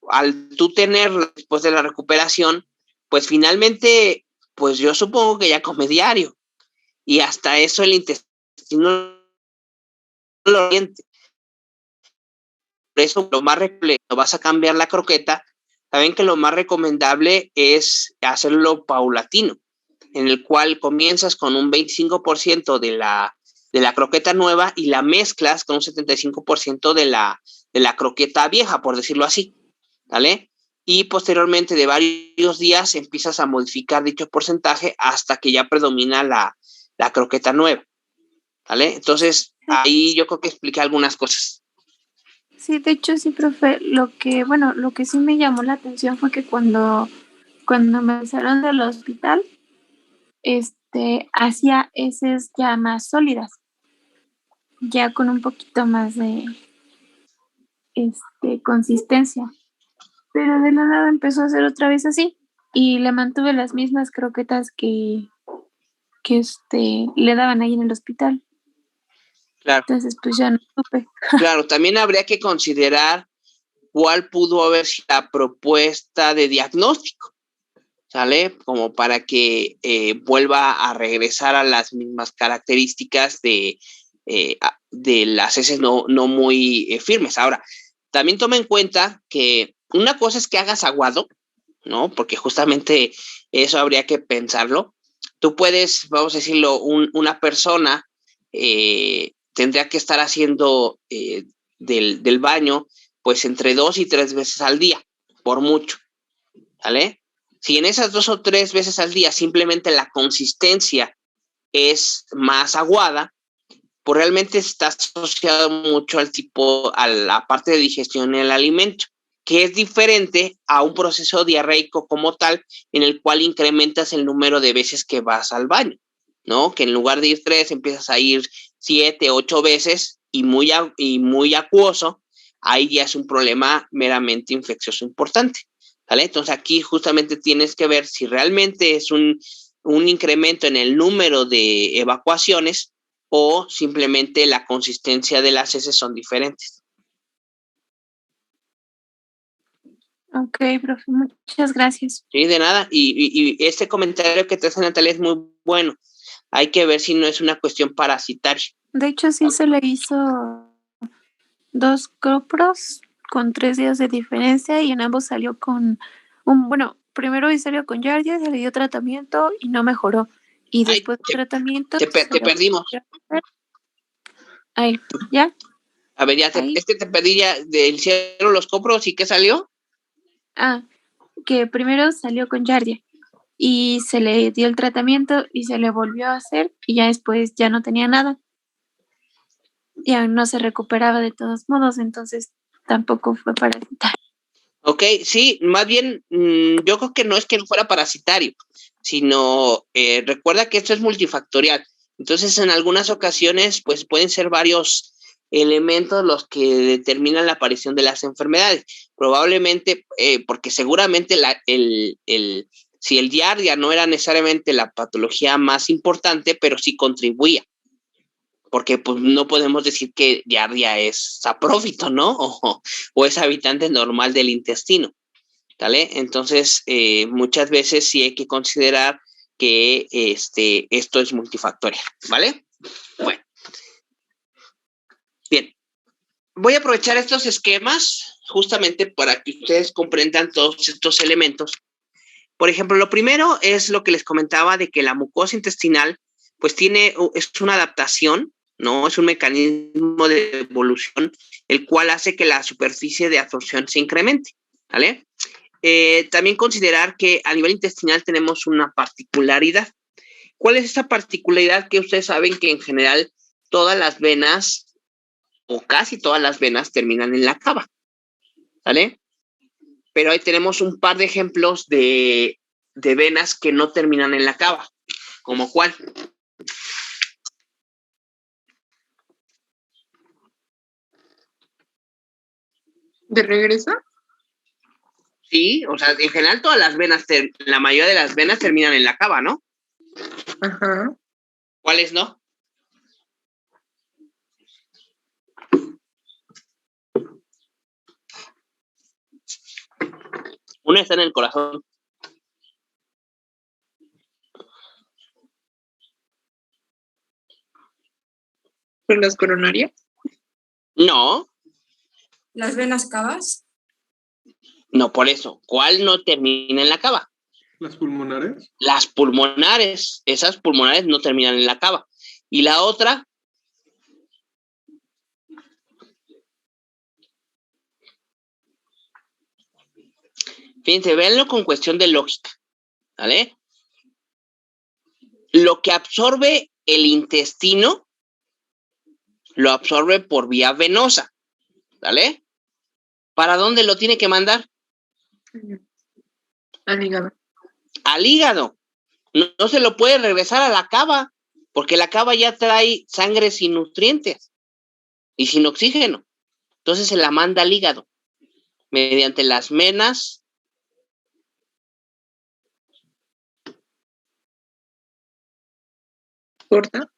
S1: al tú tener después de la recuperación, pues finalmente, pues yo supongo que ya come diario. Y hasta eso el intestino lo oriente. Por eso lo más vas a cambiar la croqueta, saben que lo más recomendable es hacerlo paulatino, en el cual comienzas con un 25% de la croqueta nueva y la mezclas con un 75% de la croqueta vieja, por decirlo así, ¿vale? Y posteriormente de varios días empiezas a modificar dicho porcentaje hasta que ya predomina la croqueta nueva, ¿vale? Entonces, ahí yo creo que expliqué algunas cosas.
S3: Sí, de hecho sí, profe, lo que sí me llamó la atención fue que cuando me salieron del hospital, hacía heces ya más sólidas, ya con un poquito más de consistencia. Pero de la nada empezó a hacer otra vez así y le mantuve las mismas croquetas que le daban ahí en el hospital.
S1: Claro.
S3: Entonces, pues ya no supe.
S1: Claro, también habría que considerar cuál pudo haber sido la propuesta de diagnóstico, ¿sale? Como para que vuelva a regresar a las mismas características de las heces no muy firmes. Ahora, también toma en cuenta que una cosa es que hagas aguado, ¿no? Porque justamente eso habría que pensarlo. Tú puedes, vamos a decirlo, una persona tendría que estar haciendo del baño pues entre 2 y 3 veces al día, por mucho, ¿vale? Si en esas 2 o 3 veces al día simplemente la consistencia es más aguada, pues realmente está asociado mucho a la parte de digestión del alimento, que es diferente a un proceso diarreico como tal, en el cual incrementas el número de veces que vas al baño, ¿no? Que en lugar de ir 3, empiezas a ir 7, 8 veces y muy acuoso, ahí ya es un problema meramente infeccioso importante, ¿vale? Entonces aquí justamente tienes que ver si realmente es un incremento en el número de evacuaciones o simplemente la consistencia de las heces son diferentes.
S3: Ok, profe, muchas gracias.
S1: Sí, de nada. Y este comentario que te hace Natalia es muy bueno. Hay que ver si no es una cuestión parasitaria.
S3: De hecho, sí se le hizo 2 copros con 3 días de diferencia y en ambos salió con primero salió con Yardia, se le dio tratamiento y no mejoró. Y después del tratamiento...
S1: Te perdimos.
S3: Ahí, ¿ya?
S1: A ver, ya te perdí ya del cielo los copros y ¿qué salió?
S3: Que primero salió con Yardia y se le dio el tratamiento y se le volvió a hacer y ya después ya no tenía nada. Ya no se recuperaba de todos modos, entonces tampoco fue parasitario.
S1: Ok, sí, más bien yo creo que no es que no fuera parasitario, sino recuerda que esto es multifactorial. Entonces, en algunas ocasiones, pues pueden ser varios elementos los que determinan la aparición de las enfermedades. Probablemente, porque seguramente si el Giardia no era necesariamente la patología más importante, pero sí contribuía. Porque pues no podemos decir que Giardia es saprófito, ¿no? O es habitante normal del intestino. ¿vale? Entonces, muchas veces sí hay que considerar que esto es multifactorial, ¿vale? Bueno, bien. Voy a aprovechar estos esquemas justamente para que ustedes comprendan todos estos elementos. Por ejemplo, lo primero es lo que les comentaba de que la mucosa intestinal pues es una adaptación, ¿no? Es un mecanismo de evolución el cual hace que la superficie de absorción se incremente, ¿vale? También considerar que a nivel intestinal tenemos una particularidad. ¿Cuál es esta particularidad? Que ustedes saben que en general todas las venas o casi todas las venas terminan en la cava, ¿vale? Pero ahí tenemos un par de ejemplos de venas que no terminan en la cava. ¿Como cuál?
S4: ¿De regreso?
S1: Sí, o sea, en general todas las venas, la mayoría de las venas terminan en la cava, ¿no?
S4: Ajá.
S1: ¿Cuáles no? Una está en el corazón.
S4: ¿Por las coronarias?
S1: No,
S5: ¿Las venas cavas?
S1: no por eso. ¿Cuál no termina en la cava?
S2: ¿Las pulmonares?
S1: Las pulmonares. Esas pulmonares no terminan en la cava. Y la otra, fíjense, véanlo con cuestión de lógica, ¿vale? Lo que absorbe el intestino lo absorbe por vía venosa, ¿vale? ¿Para dónde lo tiene que mandar?
S4: Al hígado.
S1: Al hígado. No se lo puede regresar a la cava, porque la cava ya trae sangre sin nutrientes y sin oxígeno. Entonces se la manda al hígado mediante las venas.
S4: ¿Porta?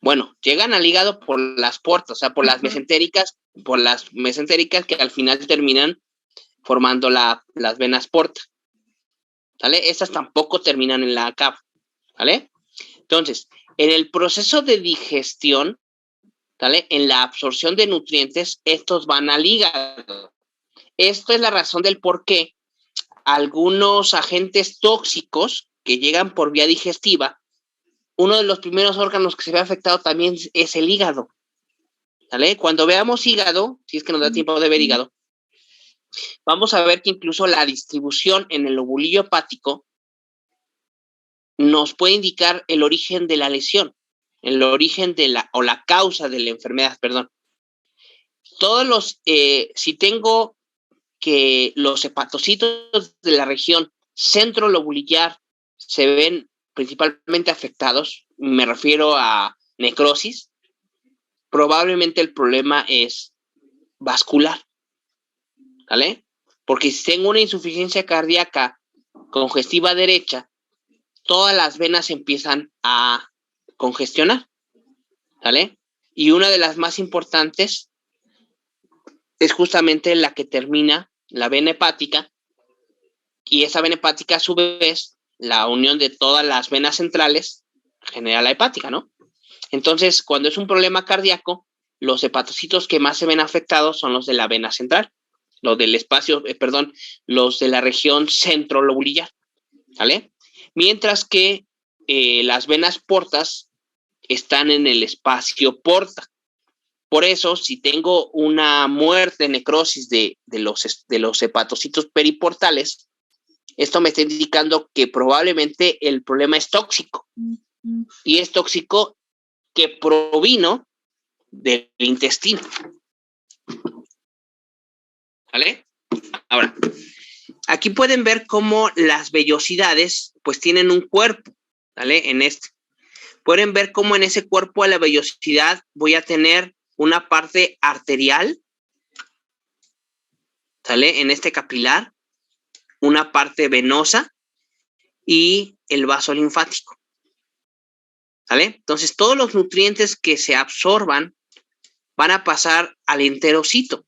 S1: Bueno, llegan al hígado por las portas, o sea, por las mesentéricas, que al final terminan formando las venas porta, ¿vale? Estas tampoco terminan en la cava, ¿vale? Entonces, en el proceso de digestión, ¿vale? En la absorción de nutrientes, estos van al hígado. Esto es la razón del por qué algunos agentes tóxicos que llegan por vía digestiva, uno de los primeros órganos que se ve afectado también es el hígado, ¿vale? Cuando veamos hígado, si es que nos da tiempo de ver hígado, vamos a ver que incluso la distribución en el lobulillo hepático nos puede indicar el origen de la lesión, el origen de la causa de la enfermedad, perdón. Si tengo que los hepatocitos de la región centro lobulillar se ven principalmente afectados, me refiero a necrosis, probablemente el problema es vascular, ¿vale? Porque si tengo una insuficiencia cardíaca congestiva derecha, todas las venas empiezan a congestionar, ¿vale? Y una de las más importantes es justamente la que termina la vena hepática, y esa vena hepática a su vez, la unión de todas las venas centrales genera la hepática, ¿no? Entonces, cuando es un problema cardíaco, los hepatocitos que más se ven afectados son los de la vena central, los del espacio, los de la región centrolobulillar, ¿vale? Mientras que las venas portas están en el espacio porta. Por eso, si tengo una muerte, necrosis de los hepatocitos periportales, esto me está indicando que probablemente el problema es tóxico. Y es tóxico que provino del intestino. ¿Vale? Ahora, aquí pueden ver cómo las vellosidades pues tienen un cuerpo, ¿vale? Pueden ver cómo en ese cuerpo de la vellosidad voy a tener una parte arterial, ¿sale? En este capilar, una parte venosa y el vaso linfático, ¿vale? Entonces, todos los nutrientes que se absorban van a pasar al enterocito.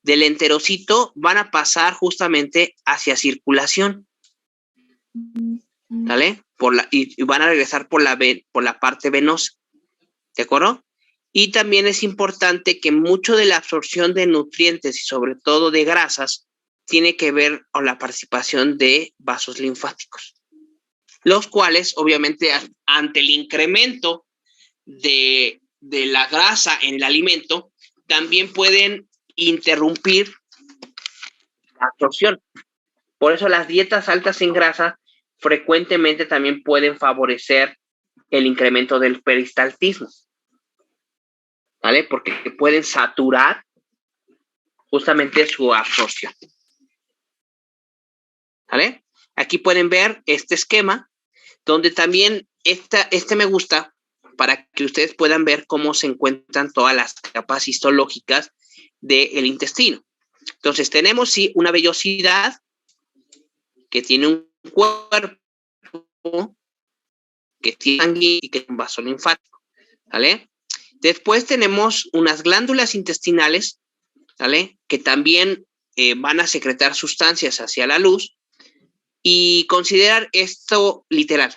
S1: del enterocito van a pasar justamente hacia circulación, ¿vale? Y van a regresar por la parte venosa, ¿de acuerdo? Y también es importante que mucho de la absorción de nutrientes y sobre todo de grasas tiene que ver con la participación de vasos linfáticos, los cuales obviamente ante el incremento de la grasa en el alimento también pueden interrumpir la absorción. Por eso las dietas altas en grasa frecuentemente también pueden favorecer el incremento del peristaltismo, ¿vale? Porque pueden saturar justamente su absorción, ¿vale? Aquí pueden ver este esquema, donde también este me gusta para que ustedes puedan ver cómo se encuentran todas las capas histológicas del intestino. Entonces tenemos sí una vellosidad que tiene un cuerpo, que tiene sangre y que tiene un vaso linfático, ¿vale? Después tenemos unas glándulas intestinales, ¿vale? Que también van a secretar sustancias hacia la luz, y considerar esto literal.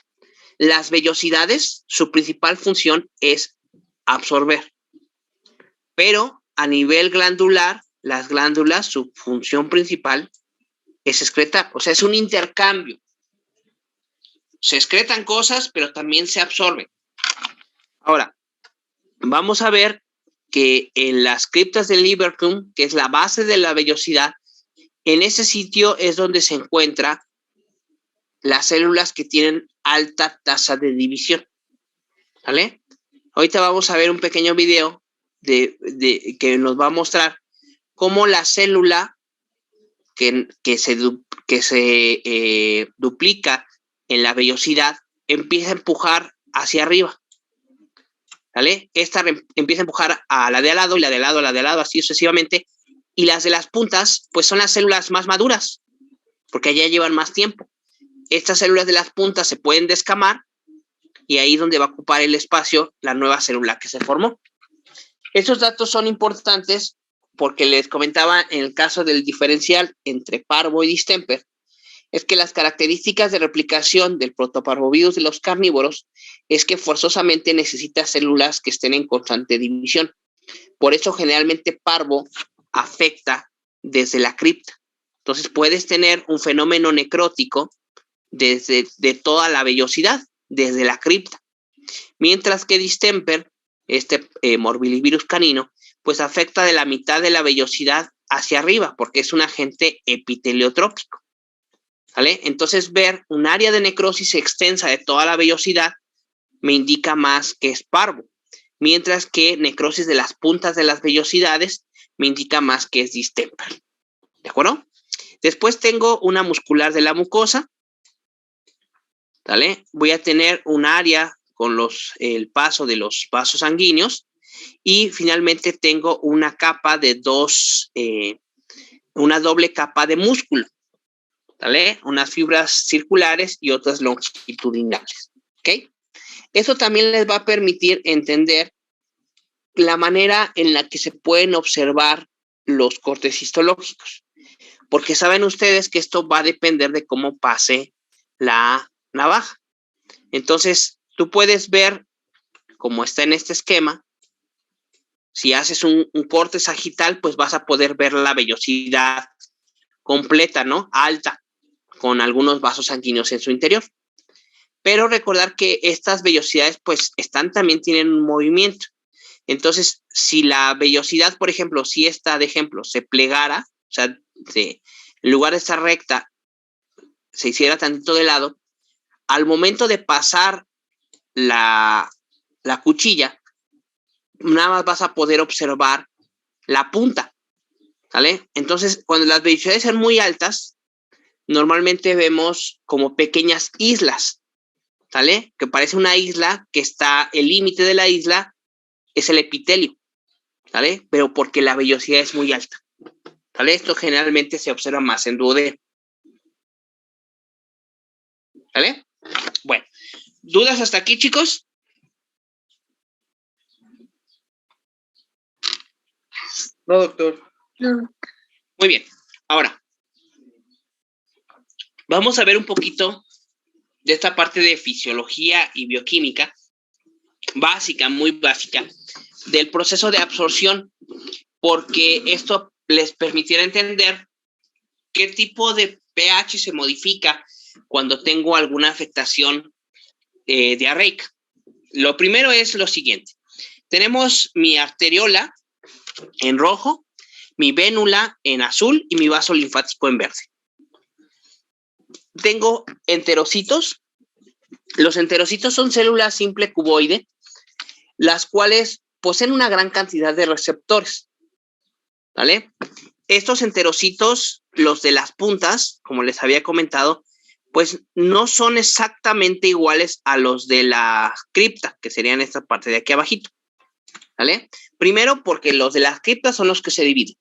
S1: Las vellosidades, su principal función es absorber, pero a nivel glandular, las glándulas, su función principal es excretar, o sea, es un intercambio. Se excretan cosas, pero también se absorben. Ahora, vamos a ver que en las criptas del Libertum, que es la base de la vellosidad, en ese sitio es donde se encuentra las células que tienen alta tasa de división, ¿vale? Ahorita vamos a ver un pequeño video que nos va a mostrar cómo la célula que se duplica en la vellosidad empieza a empujar hacia arriba, ¿vale? Esta empieza a empujar a la de al lado y la de al lado, a la de al lado, así sucesivamente, y las de las puntas pues son las células más maduras, porque allá llevan más tiempo. Estas células de las puntas se pueden descamar y ahí es donde va a ocupar el espacio la nueva célula que se formó. Estos datos son importantes porque les comentaba en el caso del diferencial entre parvo y distemper, es que las características de replicación del protoparvovirus de los carnívoros es que forzosamente necesita células que estén en constante división. Por eso generalmente parvo afecta desde la cripta. Entonces puedes tener un fenómeno necrótico de toda la vellosidad, desde la cripta. Mientras que distemper, morbillivirus canino, pues afecta de la mitad de la vellosidad hacia arriba, porque es un agente epiteliotrópico, ¿vale? Entonces ver un área de necrosis extensa de toda la vellosidad me indica más que es parvo, mientras que necrosis de las puntas de las vellosidades me indica más que es distemper, ¿de acuerdo? Después tengo una muscular de la mucosa, ¿vale? Voy a tener un área con el paso de los vasos sanguíneos y finalmente tengo una capa de una doble capa de músculo, ¿vale? Unas fibras circulares y otras longitudinales, ¿ok? Eso también les va a permitir entender la manera en la que se pueden observar los cortes histológicos, porque saben ustedes que esto va a depender de cómo pase la navaja. Entonces, tú puedes ver, como está en este esquema, si haces un corte sagital, pues vas a poder ver la vellosidad completa, ¿no? Alta, con algunos vasos sanguíneos en su interior. Pero recordar que estas vellosidades, pues, también tienen un movimiento. Entonces, si la vellosidad, por ejemplo, si esta, de ejemplo, se plegara, o sea, en lugar de estar recta, se hiciera tantito de lado, al momento de pasar la cuchilla, nada más vas a poder observar la punta, ¿vale? Entonces, cuando las vellosidades son muy altas, normalmente vemos como pequeñas islas, ¿vale? Que parece una isla que está, el límite de la isla es el epitelio, ¿vale? Pero porque la vellosidad es muy alta, ¿vale? Esto generalmente se observa más en duodeno, ¿vale? Bueno, ¿dudas hasta aquí, chicos?
S2: No, doctor.
S4: No.
S1: Muy bien. Ahora, vamos a ver un poquito de esta parte de fisiología y bioquímica, básica, muy básica, del proceso de absorción, porque esto les permitirá entender qué tipo de pH se modifica cuando tengo alguna afectación diarreica. Lo primero es lo siguiente. Tenemos mi arteriola en rojo, mi vénula en azul y mi vaso linfático en verde. Tengo enterocitos. Los enterocitos son células simple cuboide, las cuales poseen una gran cantidad de receptores, ¿vale? Estos enterocitos, los de las puntas, como les había comentado, pues no son exactamente iguales a los de la cripta, que serían esta parte de aquí abajito, ¿vale? Primero, porque los de las criptas son los que se dividen.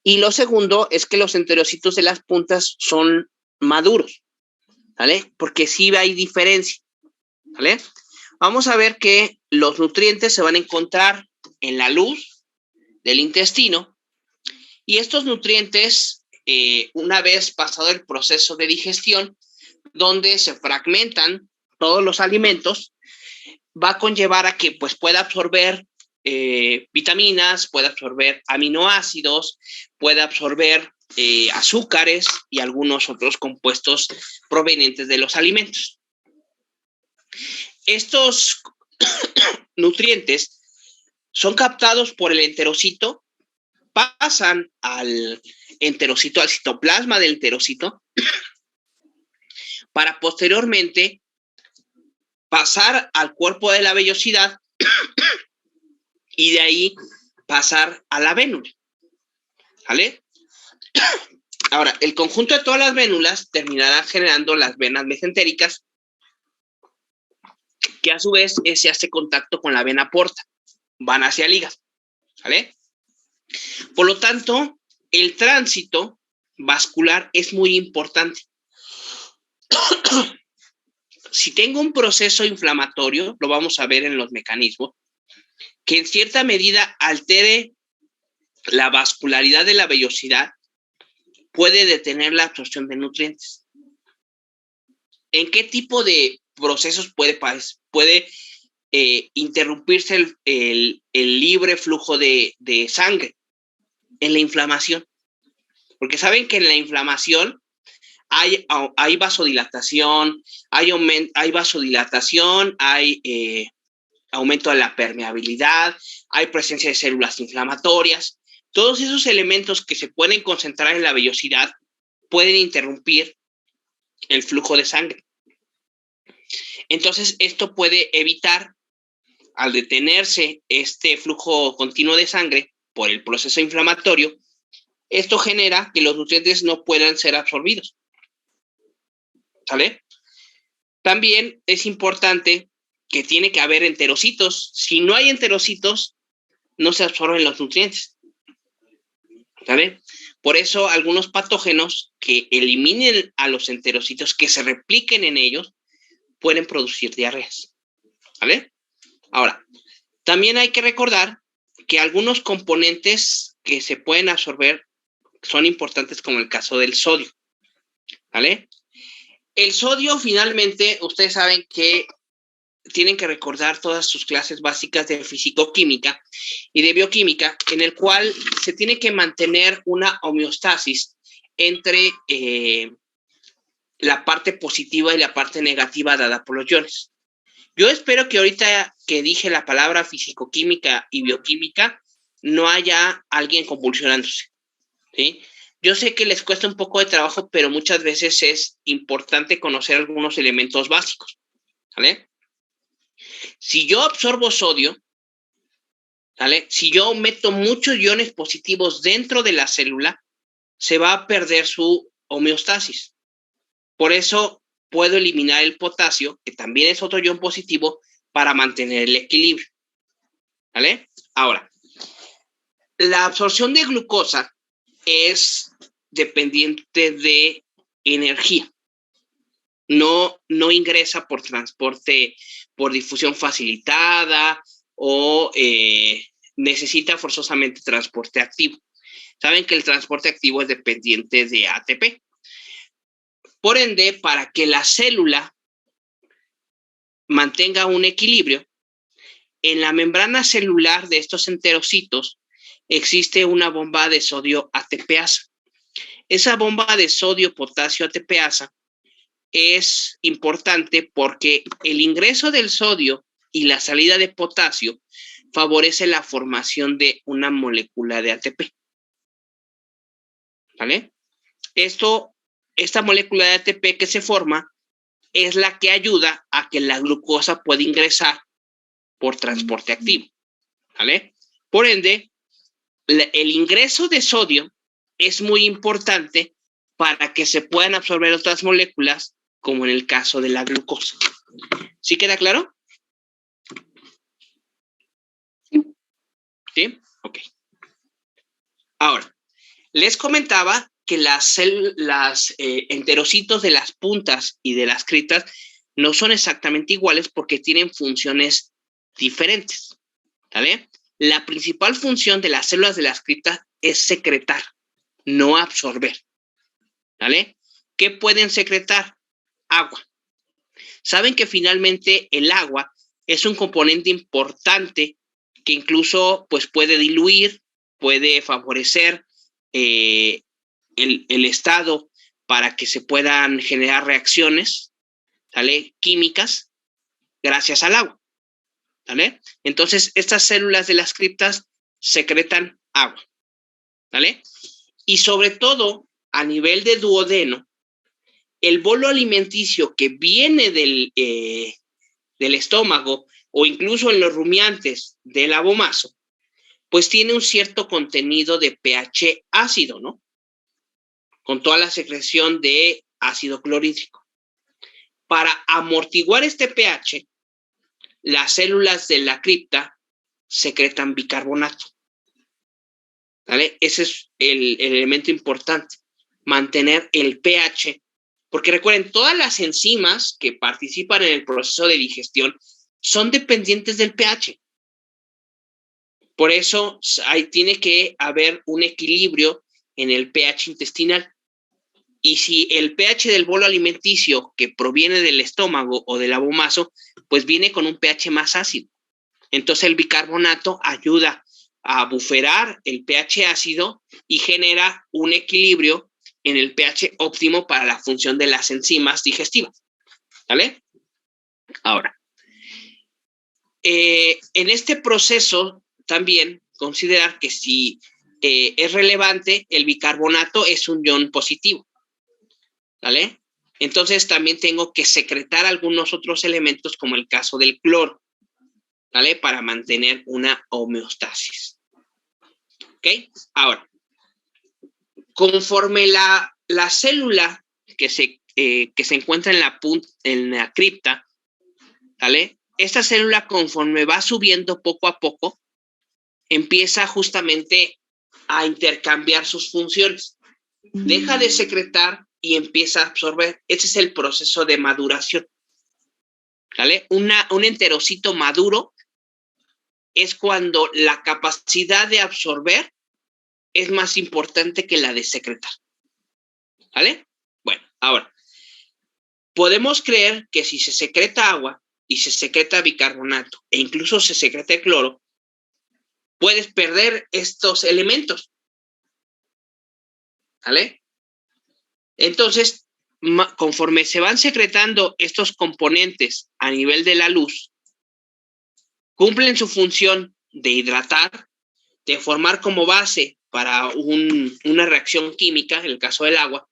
S1: Y lo segundo es que los enterocitos de las puntas son maduros, ¿vale? Porque sí hay diferencia, ¿vale? Vamos a ver que los nutrientes se van a encontrar en la luz del intestino y estos nutrientes, una vez pasado el proceso de digestión, donde se fragmentan todos los alimentos, va a conllevar a que pues, pueda absorber vitaminas, pueda absorber aminoácidos, pueda absorber azúcares y algunos otros compuestos provenientes de los alimentos. Estos nutrientes son captados por el enterocito, pasan al enterocito, al citoplasma del enterocito, para posteriormente pasar al cuerpo de la vellosidad y de ahí pasar a la vénula, ¿vale? Ahora, el conjunto de todas las vénulas terminará generando las venas mesentéricas, que a su vez se hace contacto con la vena porta, van hacia el hígado, ¿vale? Por lo tanto, el tránsito vascular es muy importante. Si tengo un proceso inflamatorio, lo vamos a ver en los mecanismos, que en cierta medida altere la vascularidad de la vellosidad, puede detener la absorción de nutrientes. ¿En qué tipo de procesos puede interrumpirse el libre flujo de sangre? En la inflamación. Porque saben que en la inflamación hay vasodilatación, hay aumento de la permeabilidad, hay presencia de células inflamatorias. Todos esos elementos que se pueden concentrar en la vellosidad pueden interrumpir el flujo de sangre. Entonces, esto puede evitar, al detenerse este flujo continuo de sangre por el proceso inflamatorio, esto genera que los nutrientes no puedan ser absorbidos. ¿Sale? También es importante que tiene que haber enterocitos. Si no hay enterocitos, no se absorben los nutrientes. ¿Sale? Por eso algunos patógenos que eliminen a los enterocitos, que se repliquen en ellos, pueden producir diarreas. ¿Vale? Ahora, también hay que recordar que algunos componentes que se pueden absorber son importantes, como el caso del sodio. ¿Vale? El sodio, finalmente, ustedes saben que tienen que recordar todas sus clases básicas de fisicoquímica y de bioquímica, en el cual se tiene que mantener una homeostasis entre la parte positiva y la parte negativa dada por los iones. Yo espero que ahorita que dije la palabra fisicoquímica y bioquímica, no haya alguien convulsionándose, ¿sí? Yo sé que les cuesta un poco de trabajo, pero muchas veces es importante conocer algunos elementos básicos, ¿vale? Si yo absorbo sodio, ¿vale? Si yo meto muchos iones positivos dentro de la célula, se va a perder su homeostasis. Por eso puedo eliminar el potasio, que también es otro ion positivo, para mantener el equilibrio, ¿vale? Ahora, la absorción de glucosa es dependiente de energía. No ingresa por transporte, por difusión facilitada o necesita forzosamente transporte activo. Saben que el transporte activo es dependiente de ATP. Por ende, para que la célula mantenga un equilibrio, en la membrana celular de estos enterocitos existe una bomba de sodio ATPasa. Esa bomba de sodio-potasio ATPasa es importante porque el ingreso del sodio y la salida de potasio favorece la formación de una molécula de ATP. ¿Vale? Esta molécula de ATP que se forma es la que ayuda a que la glucosa pueda ingresar por transporte activo. ¿Vale? Por ende, el ingreso de sodio es muy importante para que se puedan absorber otras moléculas, como en el caso de la glucosa. ¿Sí queda claro? ¿Sí? Ok. Ahora, les comentaba que las enterocitos de las puntas y de las criptas no son exactamente iguales porque tienen funciones diferentes. ¿Vale? La principal función de las células de las criptas es secretar, no absorber. ¿Vale? ¿Qué pueden secretar? Agua. Saben que finalmente el agua es un componente importante que incluso pues, puede diluir, puede favorecer el estado para que se puedan generar reacciones, ¿vale? Químicas gracias al agua. ¿Vale? Entonces, estas células de las criptas secretan agua. ¿Vale? Y sobre todo, a nivel de duodeno, el bolo alimenticio que viene del estómago o incluso en los rumiantes del abomaso, pues tiene un cierto contenido de pH ácido, ¿no? Con toda la secreción de ácido clorhídrico. Para amortiguar este pH, las células de la cripta secretan bicarbonato. ¿Vale? Ese es el elemento importante, mantener el pH, porque recuerden, todas las enzimas que participan en el proceso de digestión son dependientes del pH. Por eso tiene que haber un equilibrio en el pH intestinal. Y si el pH del bolo alimenticio que proviene del estómago o del abomaso, pues viene con un pH más ácido. Entonces el bicarbonato ayuda a buferar el pH ácido y genera un equilibrio en el pH óptimo para la función de las enzimas digestivas. ¿Vale? Ahora, en este proceso también considerar que si es relevante, el bicarbonato es un ion positivo. ¿Vale? Entonces también tengo que secretar algunos otros elementos como el caso del cloro, ¿vale? Para mantener una homeostasis. ¿Ok? Ahora, conforme la célula que se encuentra en la cripta, ¿vale? Esta célula, conforme va subiendo poco a poco, empieza justamente a intercambiar sus funciones. Deja de secretar y empieza a absorber. Ese es el proceso de maduración. ¿Vale? Un enterocito maduro es cuando la capacidad de absorber es más importante que la de secretar. ¿Vale? Bueno, ahora, podemos creer que si se secreta agua y se secreta bicarbonato e incluso se secreta el cloro, puedes perder estos elementos. ¿Vale? Entonces, conforme se van secretando estos componentes a nivel de la luz, cumplen su función de hidratar, de formar como base para una reacción química, en el caso del agua,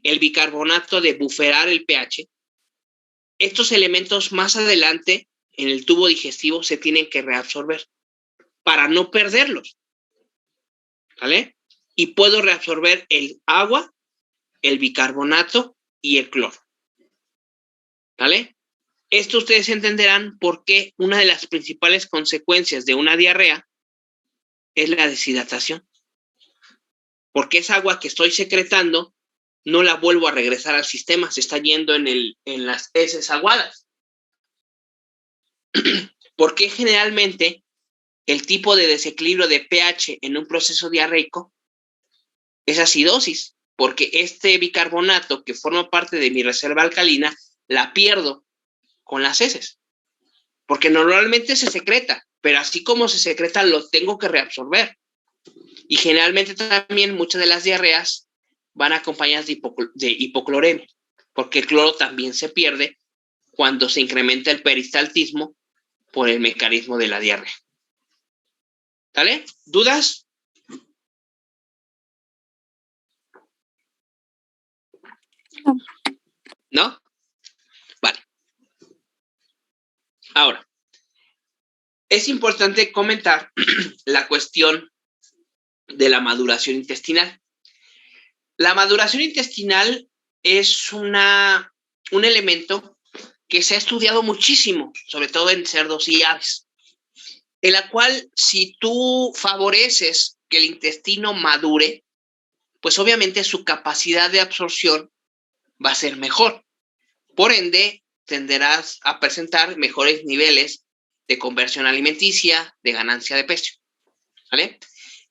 S1: el bicarbonato de buferar el pH. Estos elementos más adelante en el tubo digestivo se tienen que reabsorber para no perderlos. ¿Vale? Y puedo reabsorber el agua, el bicarbonato y el cloro. ¿Vale? Esto ustedes entenderán por qué una de las principales consecuencias de una diarrea es la deshidratación. Porque esa agua que estoy secretando no la vuelvo a regresar al sistema, se está yendo en las heces aguadas. Porque generalmente el tipo de desequilibrio de pH en un proceso diarreico es acidosis, porque este bicarbonato que forma parte de mi reserva alcalina la pierdo con las heces, porque normalmente se secreta, pero así como se secreta lo tengo que reabsorber. Y generalmente también muchas de las diarreas van acompañadas de hipocloremia, porque el cloro también se pierde cuando se incrementa el peristaltismo por el mecanismo de la diarrea. ¿Vale? ¿Dudas? ¿No? Vale. Ahora, es importante comentar la cuestión de la maduración intestinal. La maduración intestinal es un elemento que se ha estudiado muchísimo, sobre todo en cerdos y aves, en la cual si tú favoreces que el intestino madure, pues obviamente su capacidad de absorción va a ser mejor. Por ende, tenderás a presentar mejores niveles de conversión alimenticia, de ganancia de peso. ¿Vale?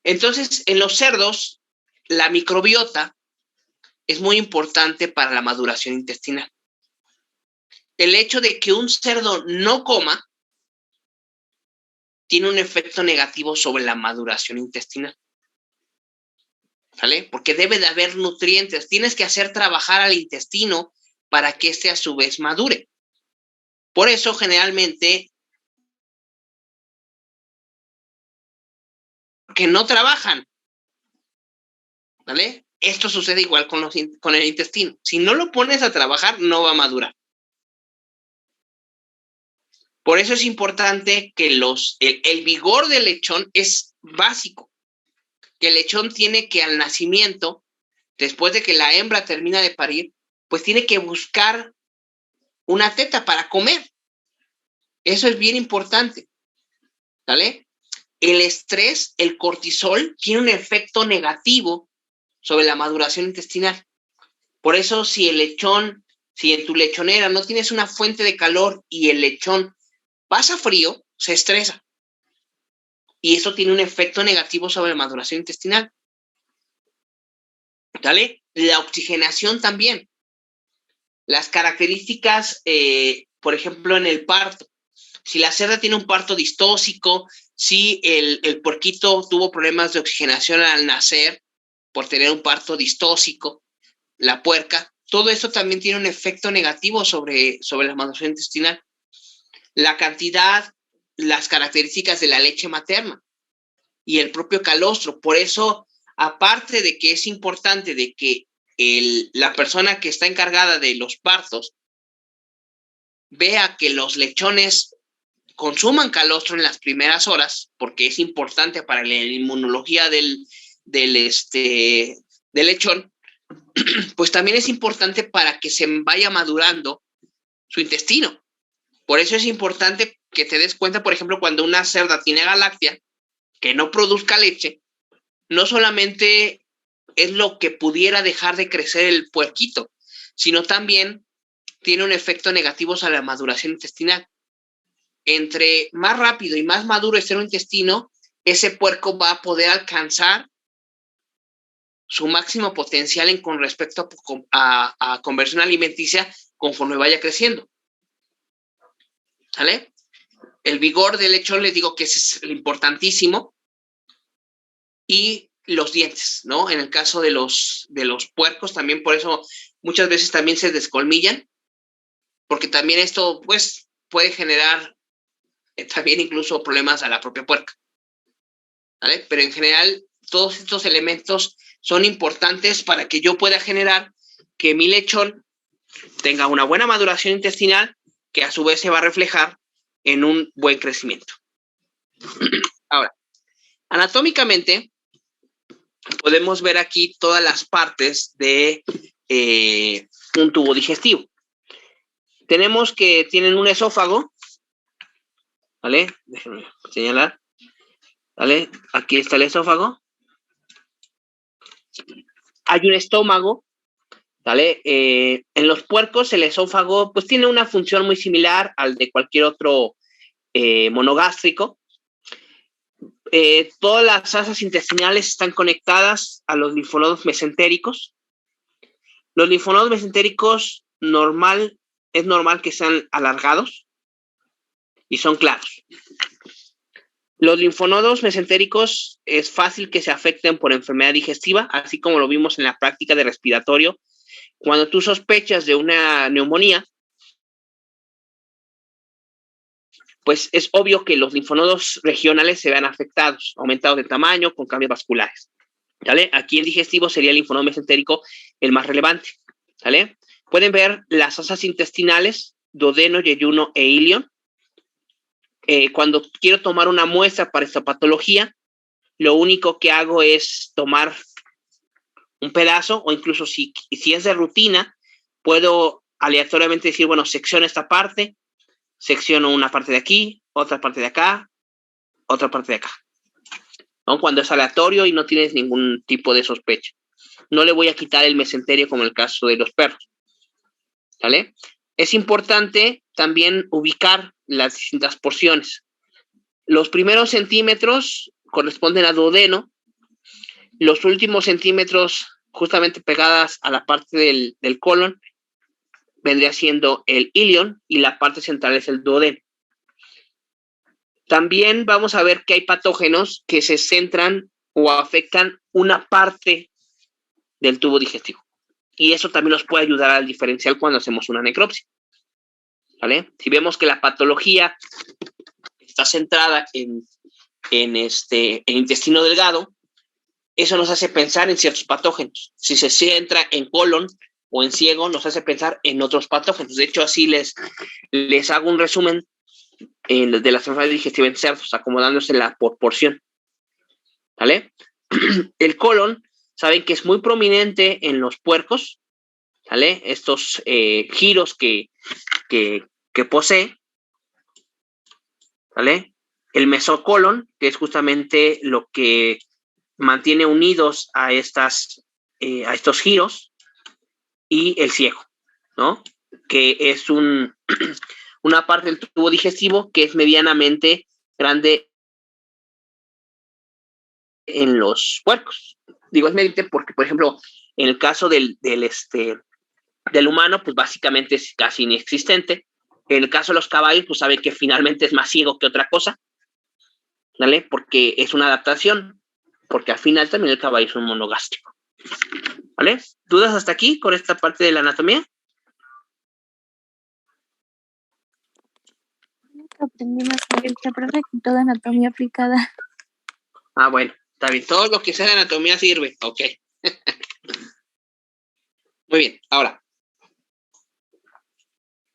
S1: Entonces, en los cerdos, la microbiota es muy importante para la maduración intestinal. El hecho de que un cerdo no coma tiene un efecto negativo sobre la maduración intestinal. ¿Vale? Porque debe de haber nutrientes. Tienes que hacer trabajar al intestino para que éste a su vez madure. Por eso, generalmente, que no trabajan. ¿Vale? Esto sucede igual con el intestino. Si no lo pones a trabajar, no va a madurar. Por eso es importante que el vigor del lechón es básico. Que el lechón tiene que al nacimiento, después de que la hembra termina de parir, pues tiene que buscar una teta para comer. Eso es bien importante. ¿Vale? El estrés, el cortisol, tiene un efecto negativo sobre la maduración intestinal. Por eso, si en tu lechonera no tienes una fuente de calor y el lechón pasa frío, se estresa. Y eso tiene un efecto negativo sobre la maduración intestinal. ¿Vale? La oxigenación también. Las características, por ejemplo, en el parto. Si la cerda tiene un parto distóxico, si el puerquito tuvo problemas de oxigenación al nacer por tener un parto distóxico, la puerca, todo eso también tiene un efecto negativo sobre la maduración intestinal. La cantidad, las características de la leche materna y el propio calostro. Por eso, aparte de que es importante de que la persona que está encargada de los partos vea que los lechones consuman calostro en las primeras horas, porque es importante para la inmunología del lechón, pues también es importante para que se vaya madurando su intestino. Por eso es importante que te des cuenta, por ejemplo, cuando una cerda tiene galáctea, que no produzca leche, no solamente es lo que pudiera dejar de crecer el puerquito, sino también tiene un efecto negativo sobre la maduración intestinal. Entre más rápido y más maduro esté el intestino, ese puerco va a poder alcanzar su máximo potencial con respecto a conversión alimenticia conforme vaya creciendo. ¿Vale? El vigor del lechón, les digo que es importantísimo. Y los dientes, ¿no? En el caso de los puercos, también por eso muchas veces también se descolmillan, porque también esto, pues, puede generar también incluso problemas a la propia puerca. ¿Vale? Pero en general, todos estos elementos son importantes para que yo pueda generar que mi lechón tenga una buena maduración intestinal, que a su vez se va a reflejar en un buen crecimiento. Ahora, anatómicamente, podemos ver aquí todas las partes de un tubo digestivo. Tenemos que tienen un esófago, ¿vale? Déjenme señalar, ¿vale? Aquí está el esófago. Hay un estómago, ¿vale? En los puercos el esófago pues tiene una función muy similar al de cualquier otro monogástrico. todas las asas intestinales están conectadas a los linfonodos mesentéricos. Los linfonodos mesentéricos es normal que sean alargados y son claros. Los linfonodos mesentéricos es fácil que se afecten por enfermedad digestiva, así como lo vimos en la práctica de respiratorio. Cuando tú sospechas de una neumonía, pues es obvio que los linfonodos regionales se vean afectados, aumentados de tamaño, con cambios vasculares. ¿Vale? Aquí el digestivo sería el linfonodo mesentérico el más relevante. ¿Vale? Pueden ver las asas intestinales, duodeno, yeyuno e ilion. Cuando quiero tomar una muestra para esta patología, lo único que hago es tomar un pedazo, o incluso si es de rutina, puedo aleatoriamente decir, bueno, secciono esta parte, secciono una parte de aquí, otra parte de acá, otra parte de acá. ¿No? Cuando es aleatorio y no tienes ningún tipo de sospecha. No le voy a quitar el mesenterio como en el caso de los perros. ¿Vale? Es importante también ubicar las distintas porciones. Los primeros centímetros corresponden a duodeno. Los últimos centímetros, justamente pegadas a la parte del colon, vendría siendo el ilion, y la parte central es el duodeno. También vamos a ver que hay patógenos que se centran o afectan una parte del tubo digestivo. Y eso también nos puede ayudar al diferencial cuando hacemos una necropsia. ¿Vale? Si vemos que la patología está centrada en intestino delgado, eso nos hace pensar en ciertos patógenos. Si se centra en colon o en ciego, nos hace pensar en otros patógenos. De hecho, así les hago un resumen de las enfermedades digestivas en cerdos, acomodándosela por porción. ¿Vale? El colon, saben que es muy prominente en los puercos, ¿vale? Estos giros que posee, ¿vale? El mesocolon, que es justamente lo que mantiene unidos a estos giros, y el ciego, ¿no? Que es una parte del tubo digestivo que es medianamente grande en los puercos. Digo, es medianamente porque, por ejemplo, en el caso del humano, pues básicamente es casi inexistente. En el caso de los caballos, pues saben que finalmente es más ciego que otra cosa, ¿vale? Porque es una adaptación, porque al final también el caballo es un monogástrico, ¿vale? ¿Dudas hasta aquí con esta parte de la anatomía?
S3: Aprendí más sobre esta profe que toda anatomía aplicada.
S1: Ah, bueno, está bien. Todo lo que sea de anatomía sirve. Ok. Muy bien. Ahora,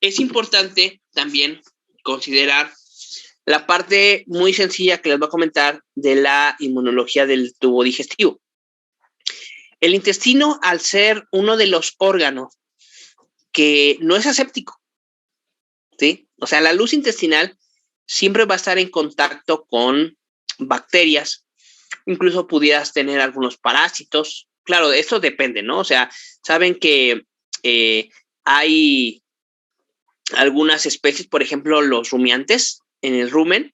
S1: es importante también considerar la parte muy sencilla que les voy a comentar de la inmunología del tubo digestivo. El intestino, al ser uno de los órganos que no es aséptico, ¿sí? O sea, la luz intestinal siempre va a estar en contacto con bacterias, incluso pudieras tener algunos parásitos. Claro, de esto depende, ¿no? O sea, saben que hay algunas especies, por ejemplo, los rumiantes, en el rumen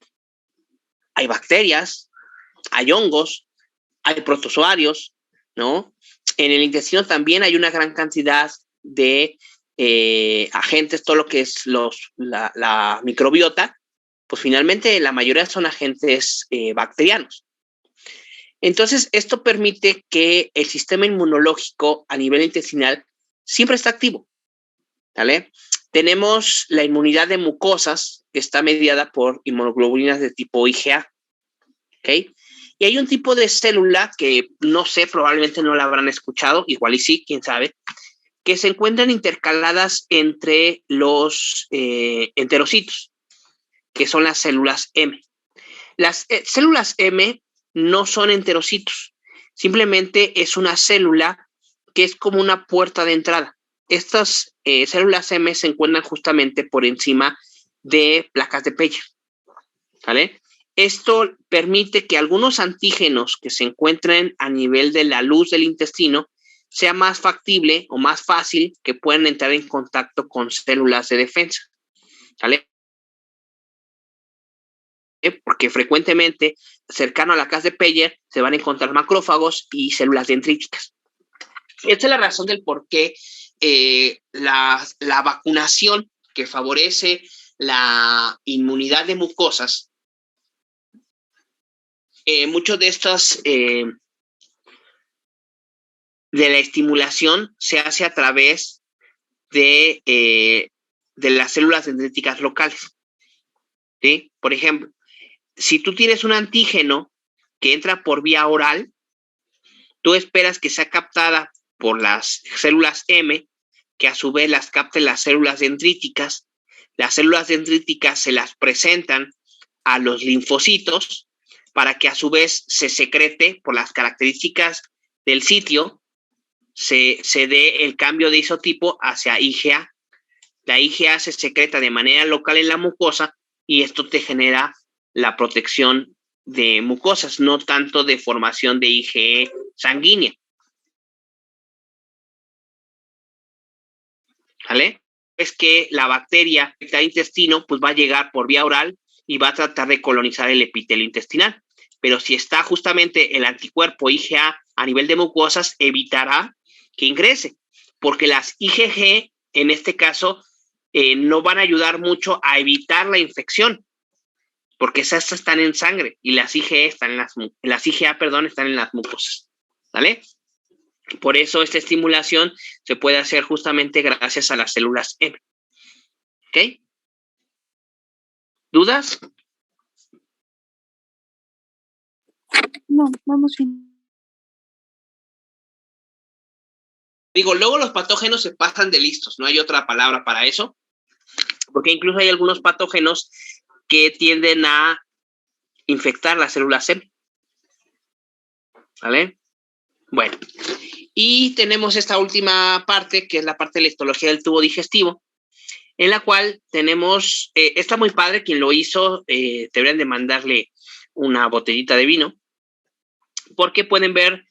S1: hay bacterias, hay hongos, hay protozoarios, ¿no? En el intestino también hay una gran cantidad de agentes, todo lo que es la microbiota, pues finalmente la mayoría son agentes bacterianos. Entonces, esto permite que el sistema inmunológico a nivel intestinal siempre está activo, ¿vale? Tenemos la inmunidad de mucosas, que está mediada por inmunoglobulinas de tipo IgA, ¿ok? Y hay un tipo de célula que no sé, probablemente no la habrán escuchado, igual y sí, quién sabe, que se encuentran intercaladas entre los enterocitos, que son las células M. Las células M no son enterocitos, simplemente es una célula que es como una puerta de entrada. Estas células M se encuentran justamente por encima de placas de Peyer, ¿vale? Esto permite que algunos antígenos que se encuentren a nivel de la luz del intestino sea más factible o más fácil que puedan entrar en contacto con células de defensa, ¿vale? porque frecuentemente cercano a la casa de Peyer se van a encontrar macrófagos y células dendríticas. Esta es la razón del por qué la vacunación que favorece la inmunidad de mucosas, muchos de estos de la estimulación se hace a través de las células dendríticas locales, ¿sí? Por ejemplo, si tú tienes un antígeno que entra por vía oral, tú esperas que sea captada por las células M, que a su vez las capten las células dendríticas. Las células dendríticas se las presentan a los linfocitos para que a su vez se secrete por las características del sitio, se dé el cambio de isotipo hacia IgA. La IgA se secreta de manera local en la mucosa y esto te genera la protección de mucosas, no tanto de formación de IgE sanguínea. ¿Vale? Es que la bacteria que está en el intestino pues va a llegar por vía oral y va a tratar de colonizar el epitelio intestinal. Pero si está justamente el anticuerpo IgA a nivel de mucosas, evitará que ingrese, porque las IgG en este caso no van a ayudar mucho a evitar la infección, porque esas están en sangre y las IgA están en las mucosas, ¿vale? Por eso esta estimulación se puede hacer justamente gracias a las células M. ¿Ok? ¿Dudas?
S3: No, vamos bien.
S1: Digo, luego los patógenos se pasan de listos, no hay otra palabra para eso, porque incluso hay algunos patógenos que tienden a infectar las células M. ¿Vale? Bueno, y tenemos esta última parte, que es la parte de la histología del tubo digestivo, en la cual tenemos, está muy padre, quien lo hizo, deberían de mandarle una botellita de vino, porque pueden ver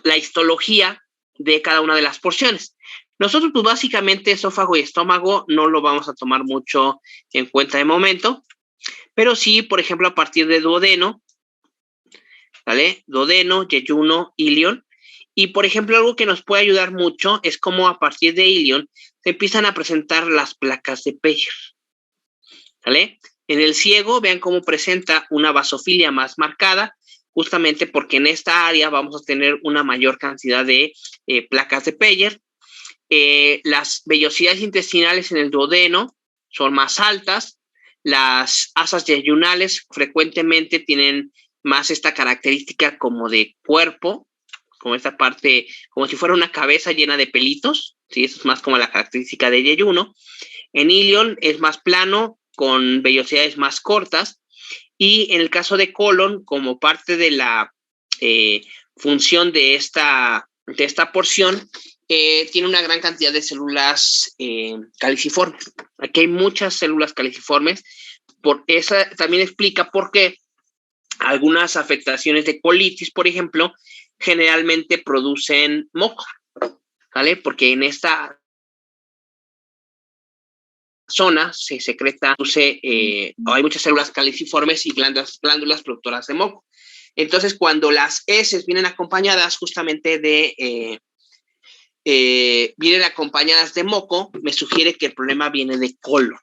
S1: la histología de cada una de las porciones. Nosotros, pues básicamente, esófago y estómago no lo vamos a tomar mucho en cuenta de momento, pero sí, por ejemplo, a partir de duodeno, ¿vale? Duodeno, yeyuno, ilion. Y, por ejemplo, algo que nos puede ayudar mucho es cómo a partir de ilion se empiezan a presentar las placas de Peyer, ¿vale? En el ciego, vean cómo presenta una basofilia más marcada, justamente porque en esta área vamos a tener una mayor cantidad de placas de Peyer. Las vellosidades intestinales en el duodeno son más altas. Las asas yeyunales frecuentemente tienen más esta característica como de cuerpo, como esta parte, como si fuera una cabeza llena de pelitos, ¿sí? Eso es más como la característica de yeyuno. En ilion es más plano, con vellosidades más cortas, y en el caso de colon, como parte de la función de esta porción, tiene una gran cantidad de células caliciformes. Aquí hay muchas células caliciformes. Por esa también explica por qué algunas afectaciones de colitis, por ejemplo, generalmente producen moco, ¿vale? Porque en esta zona se secreta, hay muchas células caliciformes y glándulas productoras de moco. Entonces, cuando las heces vienen acompañadas justamente vienen acompañadas de moco, me sugiere que el problema viene de colon.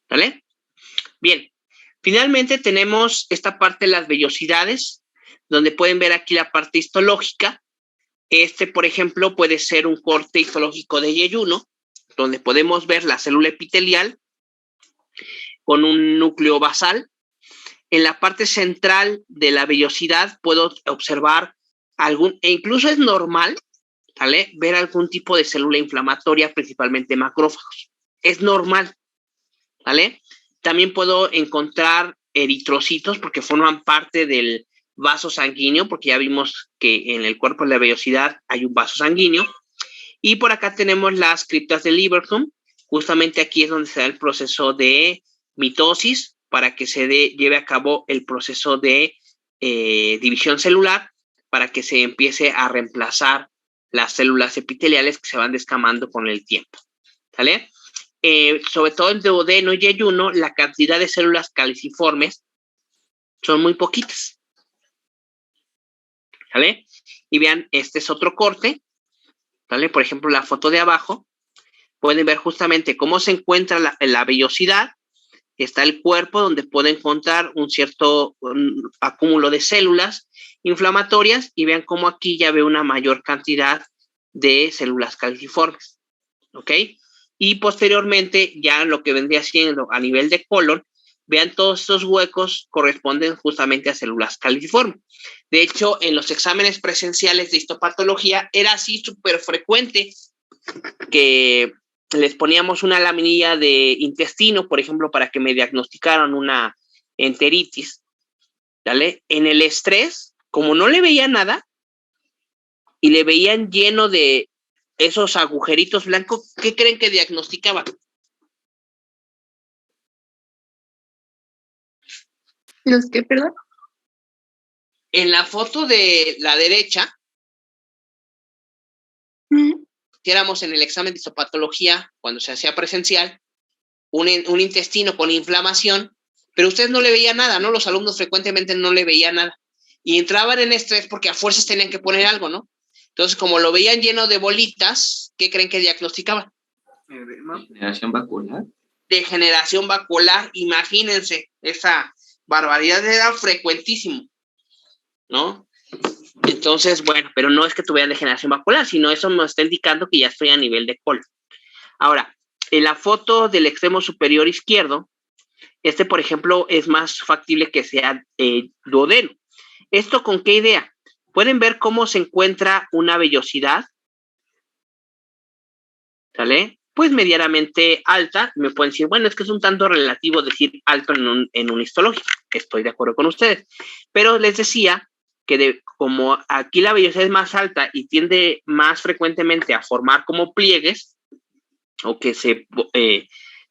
S1: ¿Vale? Bien. Finalmente tenemos esta parte de las vellosidades, donde pueden ver aquí la parte histológica. Por ejemplo, puede ser un corte histológico de yeyuno, donde podemos ver la célula epitelial con un núcleo basal. En la parte central de la vellosidad puedo observar e incluso es normal, ¿vale?, ver algún tipo de célula inflamatoria, principalmente macrófagos. Es normal, ¿vale? También puedo encontrar eritrocitos porque forman parte del vaso sanguíneo, porque ya vimos que en el cuerpo de la vellosidad hay un vaso sanguíneo. Y por acá tenemos las criptas de Lieberkühn. Justamente aquí es donde se da el proceso de mitosis para que se lleve a cabo el proceso de división celular, para que se empiece a reemplazar las células epiteliales que se van descamando con el tiempo. ¿Sale? sobre todo en duodeno y ayuno, la cantidad de células caliciformes son muy poquitas. ¿Vale? Y vean, este es otro corte, ¿vale? Por ejemplo, la foto de abajo, pueden ver justamente cómo se encuentra la vellosidad. Está el cuerpo donde puede encontrar un cierto acúmulo de células inflamatorias y vean cómo aquí ya ve una mayor cantidad de células caliciformes, ¿ok? Y posteriormente ya lo que vendría siendo a nivel de colon, vean todos estos huecos corresponden justamente a células caliciformes. De hecho, en los exámenes presenciales de histopatología era así súper frecuente que les poníamos una laminilla de intestino, por ejemplo, para que me diagnosticaran una enteritis, ¿vale? En el estrés, como no le veía nada y le veían lleno de esos agujeritos blancos, ¿qué creen que diagnosticaban?
S4: ¿Los qué, perdón?
S1: En la foto de la derecha, si éramos en el examen de histopatología, cuando se hacía presencial, un intestino con inflamación, pero ustedes no le veían nada, ¿no? Los alumnos frecuentemente no le veían nada. Y entraban en estrés porque a fuerzas tenían que poner algo, ¿no? Entonces, como lo veían lleno de bolitas, ¿qué creen que diagnosticaban?
S2: Degeneración vascular.
S1: Degeneración vascular, imagínense, esa barbaridad era frecuentísimo, ¿no? Entonces, bueno, pero no es que tuvieran degeneración vascular, sino eso me está indicando que ya estoy a nivel de colon. Ahora, en la foto del extremo superior izquierdo, por ejemplo, es más factible que sea duodeno. ¿Esto con qué idea? ¿Pueden ver cómo se encuentra una vellosidad? ¿Sale? Pues medianamente alta. Me pueden decir, bueno, es que es un tanto relativo decir alto en un histológico. Estoy de acuerdo con ustedes. Pero les decía que como aquí la vellosidad es más alta y tiende más frecuentemente a formar como pliegues, o que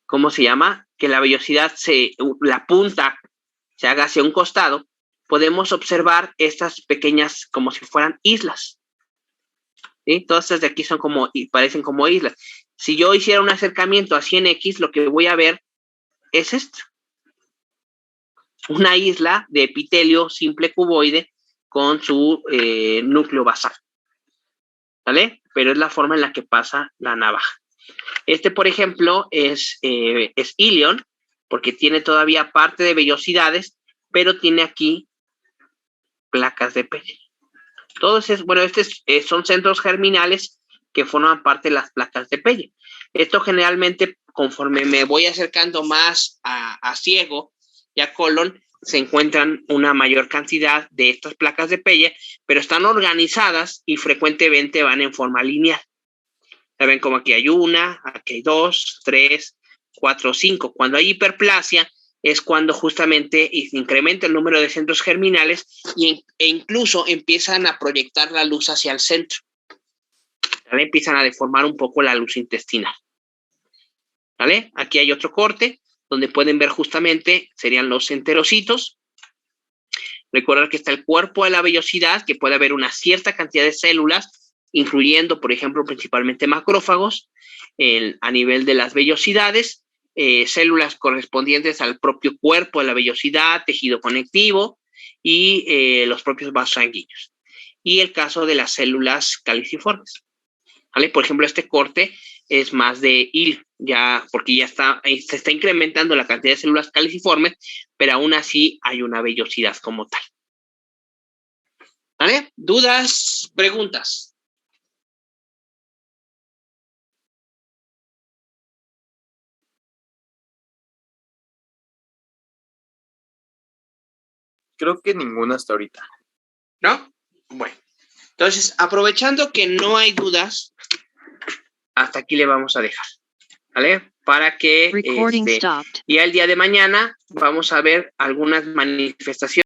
S1: ¿cómo se llama? Que la vellosidad, la punta se haga hacia un costado, podemos observar estas pequeñas como si fueran islas. ¿Sí? Todas estas de aquí parecen como islas. Si yo hiciera un acercamiento a 100x, lo que voy a ver es esto. Una isla de epitelio simple cuboide con su núcleo basal. ¿Vale? Pero es la forma en la que pasa la navaja. Por ejemplo, es ilion, porque tiene todavía parte de vellosidades, pero tiene aquí placas de Pelle. Todos son centros germinales que forman parte de las placas de Pelle. Esto generalmente, conforme me voy acercando más a ciego y a colon, se encuentran una mayor cantidad de estas placas de Pelle, pero están organizadas y frecuentemente van en forma lineal. Ya ven como aquí hay una, aquí hay 2, 3, 4, 5. Cuando hay hiperplasia es cuando justamente incrementa el número de centros germinales e incluso empiezan a proyectar la luz hacia el centro. ¿Vale? Empiezan a deformar un poco la luz intestinal. ¿Vale? Aquí hay otro corte donde pueden ver justamente, serían los enterocitos. Recordar que está el cuerpo de la vellosidad, que puede haber una cierta cantidad de células, incluyendo, por ejemplo, principalmente macrófagos, a nivel de las vellosidades, células correspondientes al propio cuerpo de la vellosidad, tejido conectivo y los propios vasos sanguíneos. Y el caso de las células caliciformes. ¿Vale? Por ejemplo, este corte es más de hilo, ya, porque ya se está incrementando la cantidad de células caliciformes, pero aún así hay una vellosidad como tal. ¿Vale? ¿Dudas? ¿Preguntas?
S2: Creo que ninguna hasta ahorita.
S1: ¿No? Bueno. Entonces, aprovechando que no hay dudas, hasta aquí le vamos a dejar. ¿Vale? Para que ya el día de mañana vamos a ver algunas manifestaciones